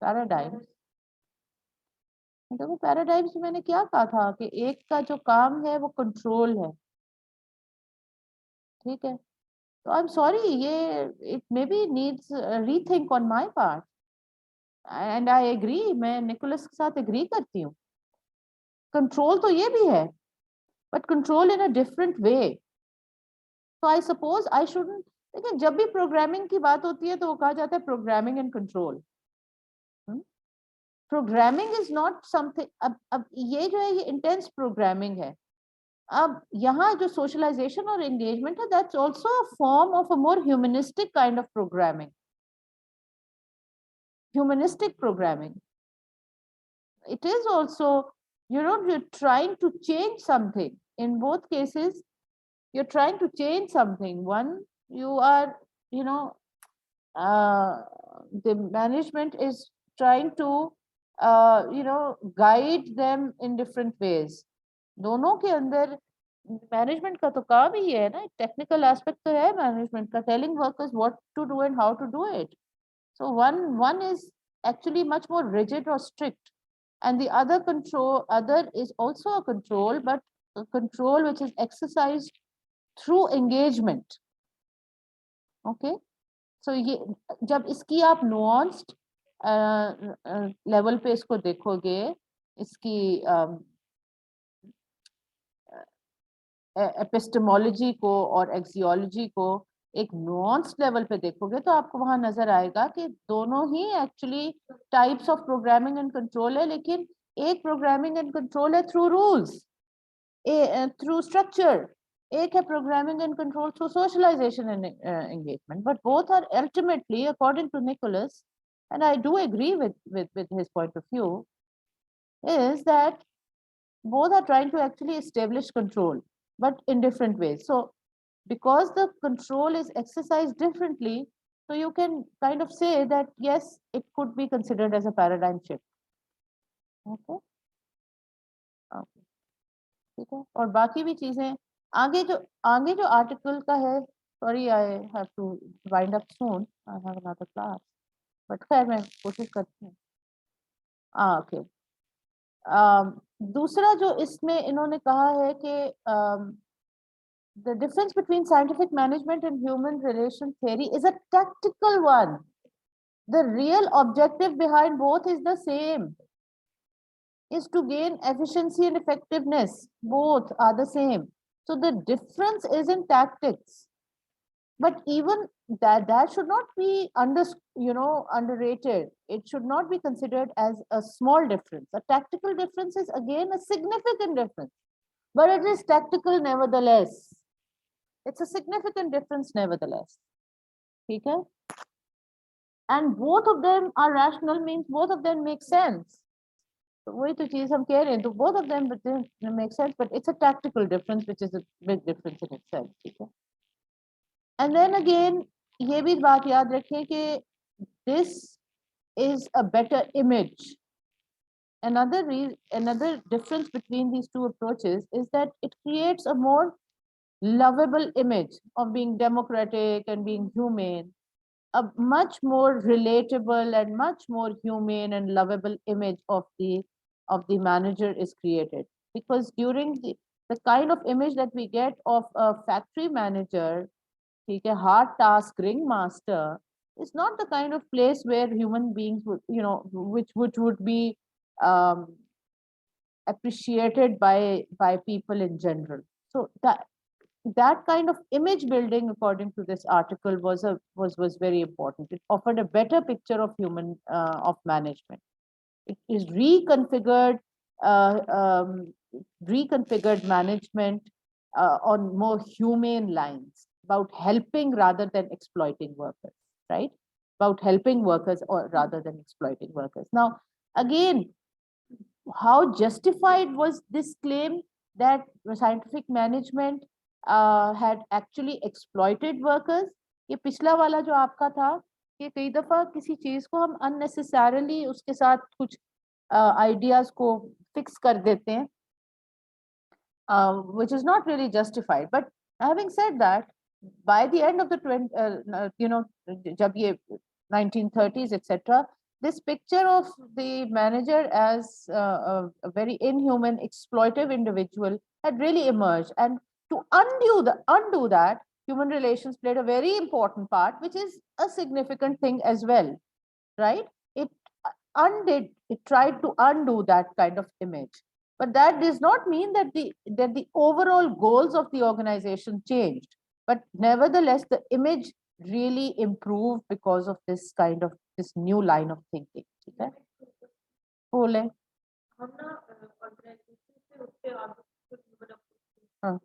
paradigms. देखो paradigms में मैंने क्या कहा था कि एक का जो काम है वो कंट्रोल है, ठीक है। तो आई एम सॉरी, ये it maybe needs rethink on my part, and I agree, मैं निकोलस के साथ एग्री करती हूँ। कंट्रोल तो ये भी है, but control in a different way. तो आई सपोज आई शुडंट, लेकिन जब भी प्रोग्रामिंग की बात होती है तो वो कहा जाता है programming and control. Programming is not something, अब ये जो है ये इंटेंस प्रोग्रामिंग है। अब यहाँ जो सोशलाइजेशन और एंगेजमेंट है, that's also a form of a more humanistic kind of programming. Humanistic programming, it is also, you're trying to change something. In both cases you're trying to change something. One, you are, the management is trying to guide them in different ways. दोनों के अंदर management का तो काम ही है ना, technical aspect तो है मैनेजमेंट का, telling workers what to do and how to do it. So one is actually much more rigid or strict, and the other is also a control, but a control which is exercised through engagement. Okay, so ये जब इसकी आप nuanced level पे इसको देखोगे, इसकी epistemology को और एक्सियोलॉजी को एक नुआंस्ड लेवल पे देखोगे तो आपको वहां नजर आएगा कि दोनों ही actually types of programming and control है, लेकिन एक प्रोग्रामिंग एंड कंट्रोल है थ्रू रूल्स, थ्रू स्ट्रक्चर, एक है programming and control through socialisation and engagement. But both are ultimately, according to Nicholas, and I do agree with his point of view, is that both are trying to actually establish control, but in different ways. So because the control is exercised differently, so you can kind of say that yes, it could be considered as a paradigm shift. Okay, okay, ठीक है. और बाकी भी चीजें आगे जो article का है, sorry I have to wind up soon, I have another class, but खैर मैं कोशिश करती हूँ. ओके. दूसरा जो इसमें इन्होंने कहा है कि the difference between scientific management and human relation theory is a tactical one. The real objective behind both is the same, is to gain efficiency and effectiveness. Both are the same. So the difference is in tactics. But even that should not be underrated. It should not be considered as a small difference. A tactical difference is again a significant difference, but it is tactical nevertheless. It's a significant difference nevertheless. Okay? And both of them are rational, means both of them make sense. So वही तो चीज हम कह रहे हैं, तो both of them make sense, but it's a tactical difference, which is a big difference in itself. ठीक है? And then again, ये भी बात याद रखें कि this is a better image. Another difference between these two approaches is that it creates a more lovable image of being democratic and being humane. A much more relatable and much more humane and lovable image of the manager is created, because during the kind of image that we get of a factory manager, a hard task ringmaster, is not the kind of place where human beings would, which would be appreciated by people in general. So that kind of image building, according to this article, was very important. It offered a better picture of of management. It is reconfigured management on more humane lines, about helping rather than exploiting workers, right? About helping workers or rather than exploiting workers. Now, again, how justified was this claim that scientific management had actually exploited workers? ये पिछला वाला जो आपका था कि कई दफा किसी चीज को हम unnecessarily उसके साथ कुछ ideas को fix कर देते हैं, which is not really justified. But having said that, by the end of the जब ये 1930s etc., this picture of the manager as a very inhuman, exploitive individual had really emerged. And to undo that, human relations played a very important part, which is a significant thing as well, right? It tried to undo that kind of image. But that does not mean that the overall goals of the organization changed. But nevertheless, the image really improved because of this kind of this new line of thinking. ठीक है? बोले. हाँ,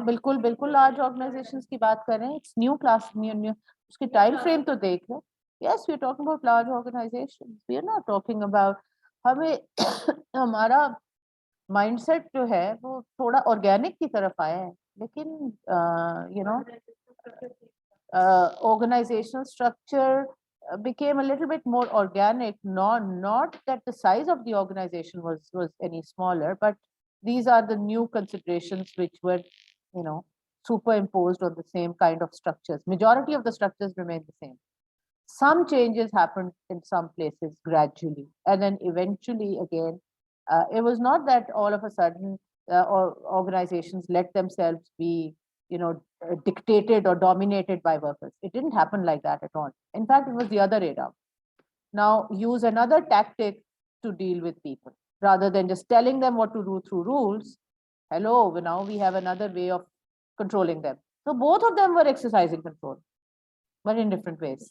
बिल्कुल large organisations की बात कर रहे हैं. इट्स न्यू क्लास, न्यू उसकी टाइम फ्रेम तो देख लो. Yes, we are talking about large organisations. We are not talking about, हमें हमारा माइंडसेट जो है वो थोड़ा ऑर्गेनिक की तरफ आया है, लेकिन organizational structure became a little bit more organic. Not that the size of the organization was any smaller, but these are the new considerations which were, superimposed on the same kind of structures. Majority of the structures remain the same. Some changes happened in some places gradually, and then eventually again, it was not that all of a sudden organizations let themselves be, dictated or dominated by workers. It didn't happen like that at all. In fact, it was the other way around. Now use another tactic to deal with people rather than just telling them what to do through rules. Hello, now we have another way of controlling them. So both of them were exercising control, but in different ways.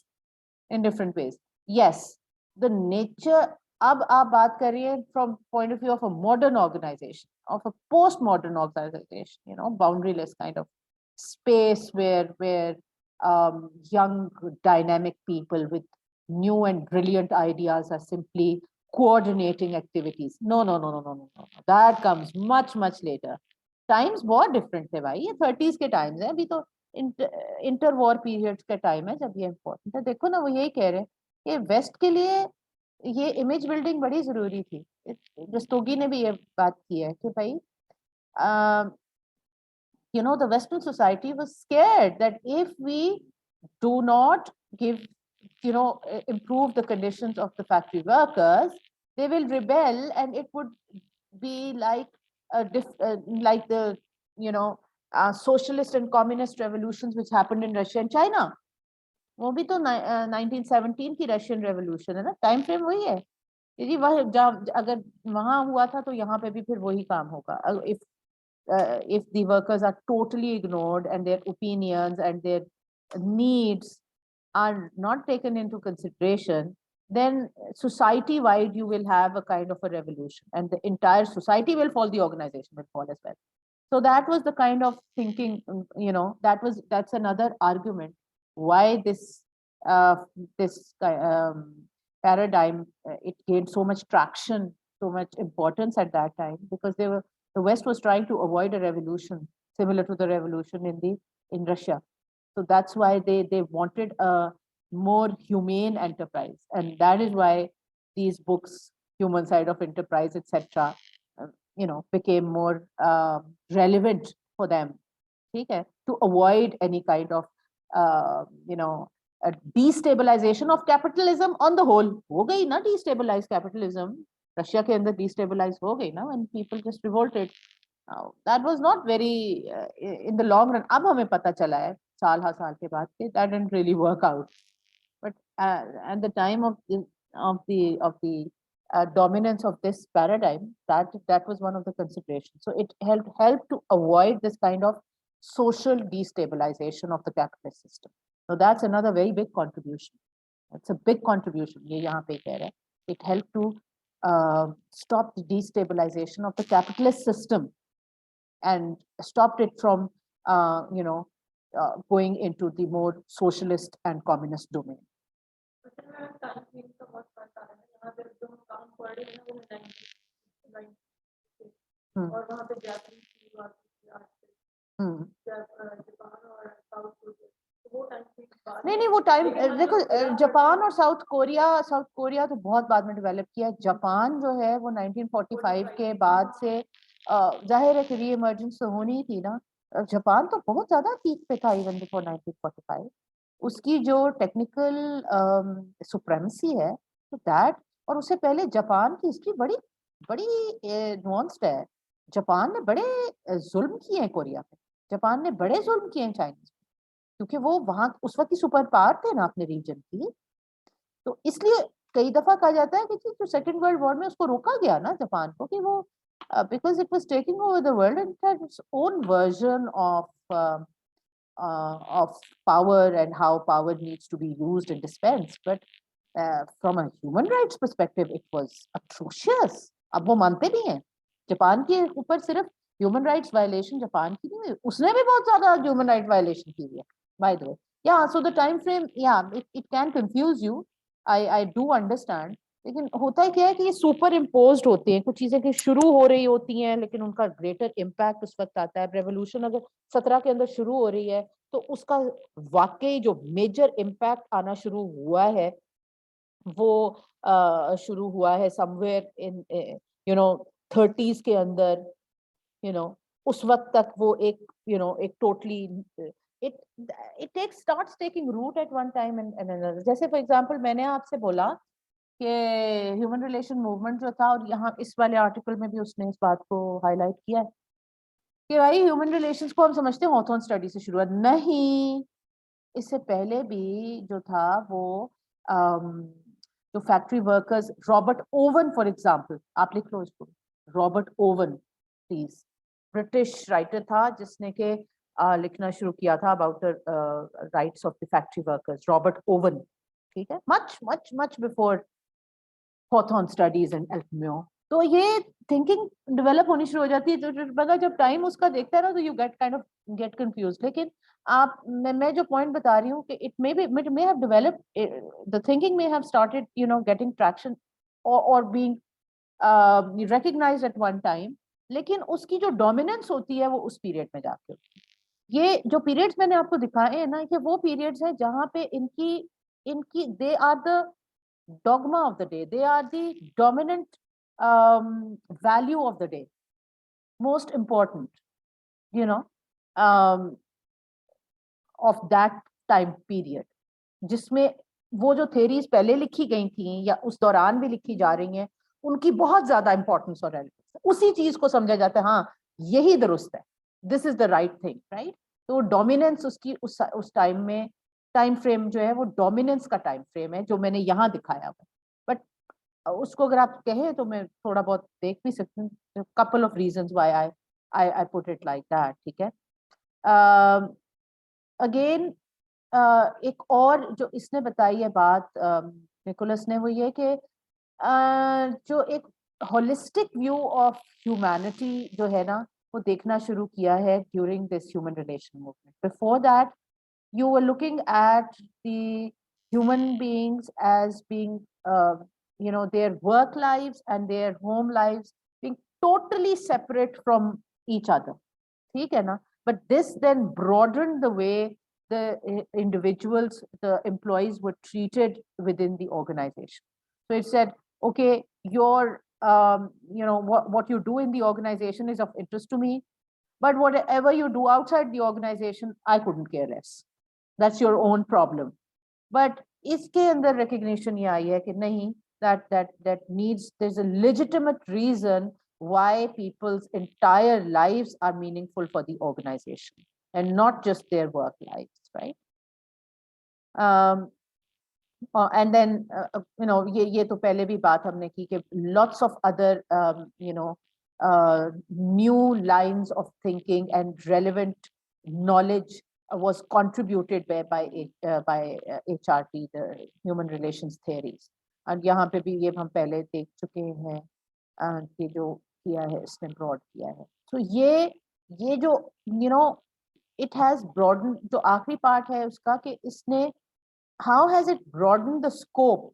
Yes, the nature. अब आप बात करिए from point of view of a modern organization, of a postmodern organization, boundaryless kind of space where young dynamic people with new and brilliant ideas are simply coordinating activities. No, no, no, no, no, no, no. That comes much, much later. Times बहुत different थे भाई, ये 30s के times है, अभी तो inter war periods का time है जब ये इम्पोर्टेंट है। देखो ना, वो यही कह रहे हैं कि वेस्ट के लिए ये इमेज बिल्डिंग बड़ी जरूरी थी। रस्तोगी ने भी ये बात की है कि भाई you know, the Western society was scared that if we do not give, you know, improve the conditions of the factory workers, they will rebel, and it would be like like the, you know, socialist and communist revolutions which happened in Russia and China. वो भी तो 1917 की Russian revolution है ना, time frame वही है। यदि वह अगर वहां हुआ था तो यहाँ पे भी फिर वही काम होगा। If the workers are totally ignored and their opinions and their needs are not taken into consideration, then society wide you will have a kind of a revolution, and the entire society will fall, the organization will fall as well. So that was the kind of thinking, you know, that's another argument why this paradigm, it gained so much traction, so much importance at that time, because the West was trying to avoid a revolution similar to the revolution in Russia. So that's why they wanted a more humane enterprise, and that is why these books, Human Side of Enterprise, etc., you know, became more relevant for them. Okay, to avoid any kind of you know, a destabilization of capitalism on the whole. हो गई ना destabilize capitalism, Russia के अंदर destabilize हो गई ना when people just revolted. That was not very in the long run. अब हमें पता चला है साल हर साल के बाद कि that didn't really work out. But at the time of the dominance of this paradigm, that was one of the considerations. So it helped to avoid this kind of social destabilization of the capitalist system. So that's another very big contribution. It's a big contribution. ये यहाँ पे कह रहे हैं. It helped to stop the destabilization of the capitalist system and stopped it from you know, going into the more socialist and communist domain. नहीं, वो time देखो, Japan और साउथ कोरिया तो बहुत बाद में डेवलप किया। जापान जो है वो 1945 के बाद से जाहिर है कि री इमर्जेंस तो होनी थी ना। जापान तो बहुत ज्यादा पीक पे था इवन बिफोर 1945। उसकी जो टेक्निकल सुप्रेमेसी है, तो दैट, और उससे पहले जापान की हिस्ट्री बड़ी बड़ी नुआंस्ड है। जापान ने बड़े जुल्म किए हैं कोरिया पे, जापान ने बड़े जुल्म किए हैं चाइनीज, क्योंकि वो वहां उस वक्त की सुपर पावर थे ना अपने रीजन की। तो इसलिए कई दफा कहा जाता है कि जो सेकेंड वर्ल्ड वॉर में उसको रोका गया ना जापान को, कि वो because it was taking over the world and it had its own version of power and how power needs to be used and dispensed. But from a human rights perspective, it was atrocious. अब वो मानते नहीं है। Japan के ऊपर सिर्फ human rights violation Japan की नहीं, उसने भी बहुत ज्यादा ह्यूमन राइट वायलेशन की है, by the way. Yeah, so the time frame, yeah, it can confuse you. I do understand. लेकिन होता है क्या है कि ये सुपर इम्पोज्ड होते हैं, कुछ चीजें कि शुरू हो रही होती हैं लेकिन उनका ग्रेटर इम्पैक्ट उस वक्त आता है। रेवोल्यूशन अगर 17 के अंदर शुरू हो रही है तो उसका वाकई जो मेजर इम्पैक्ट आना शुरू हुआ है वो शुरू हुआ है somewhere in you know 30s के अंदर। यू नो उस वक्त तक वो एक यू नो एक totally it takes starts taking root at one time and another. जैसे फॉर एग्जांपल मैंने आपसे बोला कि ह्यूमन रिलेशन मूवमेंट जो था, और यहाँ इस वाले आर्टिकल में भी उसने इस बात को हाईलाइट किया है कि भाई ह्यूमन रिलेशंस को हम समझते हैं हॉथॉर्न स्टडी से शुरुआत नहीं, इससे पहले भी जो था वो जो factory workers, Robert oven for example, आप लिख लो इसको, Robert oven please, British writer था जिसने के लिखना शुरू किया था about the rights of the factory workers, Robert oven, ठीक है, much much much before Hawthorne studies and alchemy. तो ये थिंकिंग डेवलप होनी शुरू हो जाती है, तो जब टाइम उसका देखता है ना तो you get kind of gate confused. लेकिन आप मैं जो पॉइंट बता रही हूँ कि it may have developed, the thinking may have started you know getting traction or being recognized at one time, लेकिन उसकी जो dominance होती है वो उस period में जाके होती है। ये जो periods मैंने आपको दिखाए हैं ना, कि वो periods हैं जहाँ पे इनकी they are the dogma of the day, they are the dominant value of the day, most important, you know, of that time period, जिसमें वो जो theories पहले लिखी गई थी या उस दौरान भी लिखी जा रही हैं, उनकी बहुत ज्यादा importance और relevance है। उसी चीज को समझा जाता है, हाँ यही दुरुस्त है, this is the right thing, right? तो dominance उसकी उस टाइम में टाइम फ्रेम जो है वो डोमिनेंस का टाइम फ्रेम है जो मैंने यहाँ दिखाया हुआ। बट उसको अगर आप कहें तो मैं थोड़ा बहुत देख भी सकती हूँ, couple of reasons why I put it like that, ठीक है। अगेन एक और जो इसने बताई है बात निकोलस ने, वो ये कि जो एक होलिस्टिक व्यू ऑफ ह्यूमैनिटी जो है ना, वो देखना शुरू किया है during this human relation movement. Before that you were looking at the human beings as being their work lives and their home lives being totally separate from each other, ठीक है ना? But this then broadened the way the individuals, the employees were treated within the organization. So it said, okay, your what you do in the organization is of interest to me, but whatever you do outside the organization, I couldn't care less. That's your own problem. But इसके अंदर recognition ये आई है कि नहीं, that needs, there's a legitimate reason why people's entire lives are meaningful for the organization and not just their work lives, right? And then ये तो पहले भी बात हमने की कि lots of other new lines of thinking and relevant knowledge was contributed by HRT, the human relations theories. and यहाँ पे भी ये हम पहले देख चुके हैं कि जो किया है इसने ब्रॉड किया है। तो ये जो it has broadened, जो आखिरी पार्ट है उसका कि इसने how has it broadened the scope?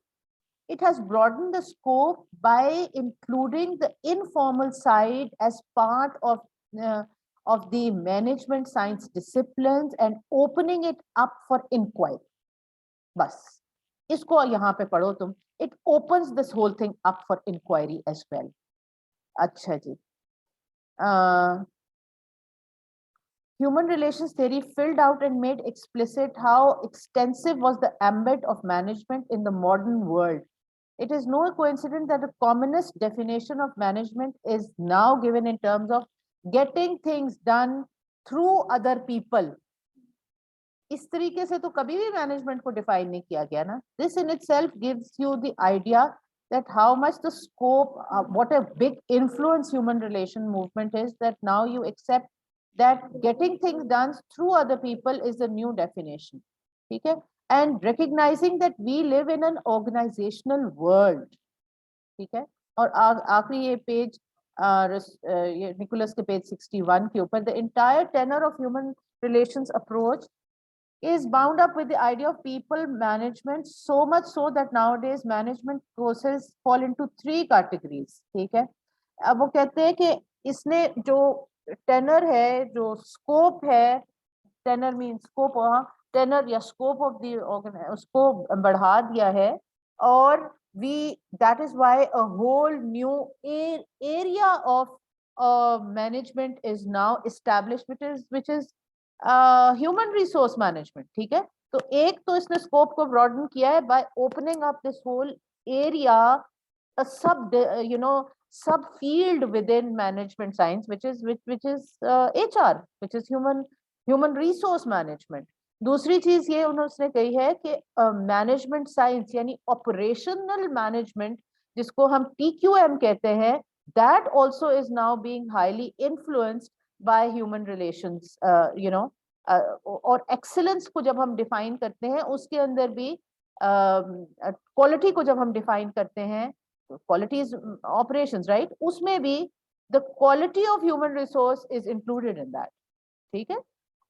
It has broadened the scope by including the informal side as part of the management science disciplines and opening it up for inquiry. बस इसको यहाँ पे पढ़ो तुम, it opens this whole thing up for inquiry as well. अच्छा जी, human relations theory filled out and made explicit how extensive was the ambit of management in the modern world. It is no coincidence that the commonest definition of management is now given in terms of getting things done through other people. इस तरीके से तो कभी भी management को define नहीं किया गया ना। This in itself gives you the idea that how much the scope, what a big influence human relation movement is, that now you accept that getting things done through other people is the new definition, ठीक है? And recognizing that we live in an organizational world, ठीक है? और आखिरी ये page Nicholas के page 61 के ऊपर, the entire tenor of human relations approach is bound up with the idea of people management, so much so that nowadays management courses fall into 3 categories, ठीक है? अब वो कहते हैं कि इसने जो tenor है, जो scope है, tenor means scope, tenor या scope of the उसको बढ़ा दिया है, और that is why a whole new area of management is now established, which is human resource management, ठीक है? तो एक तो इसने scope को broaden किया है by opening up this whole area, a sub field within management science, which is HR, which is human resource management. दूसरी चीज ये उन्होंने कही है कि मैनेजमेंट साइंस यानी ऑपरेशनल मैनेजमेंट, जिसको हम TQM कहते हैं, that also is now being highly influenced by human relations, और एक्सीलेंस को जब हम डिफाइन करते हैं उसके अंदर भी क्वालिटी को जब हम डिफाइन करते हैं, क्वालिटी इज ऑपरेशंस, राइट? उसमें भी the quality of human resource is included in that, ठीक है?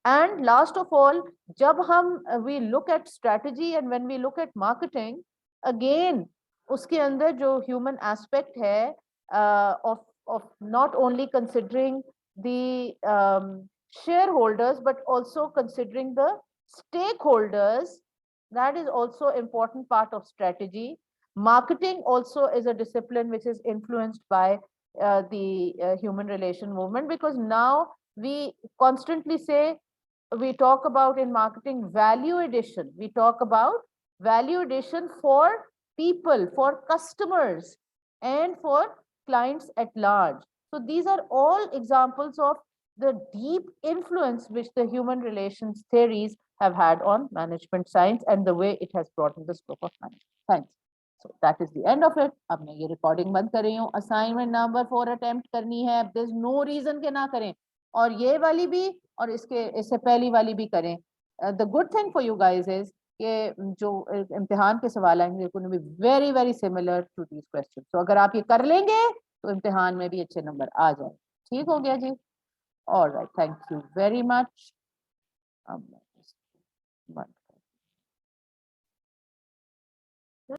And last of all, जब हम we look at strategy and when we look at marketing, again उसके अंदर जो ह्यूमन एस्पेक्ट है of not only considering the shareholders but also considering the stakeholders, that is also important part of strategy. Marketing also is a discipline which is influenced by the human relation movement, because now we constantly say, we talk about in marketing value addition, we talk about value addition for people, for customers, and for clients at large. So these are all examples of the deep influence which the human relations theories have had on management science and the way it has broadened the scope of management science. So that is the end of it. अब मैं ये recording बंद कर रही हूँ. Assignment number 4 attempt करनी है. There's no reason के ना करें. और ये वाली भी और इससे पहली वाली भी करें. The good thing for you guys is कि जो इम्तिहान के सवाल आएंगे they're going to be very very similar to these questions. So अगर आप ये कर लेंगे तो इम्तिहान में भी अच्छे नंबर आ जाए. ठीक हो गया जी? All right, thank you very much.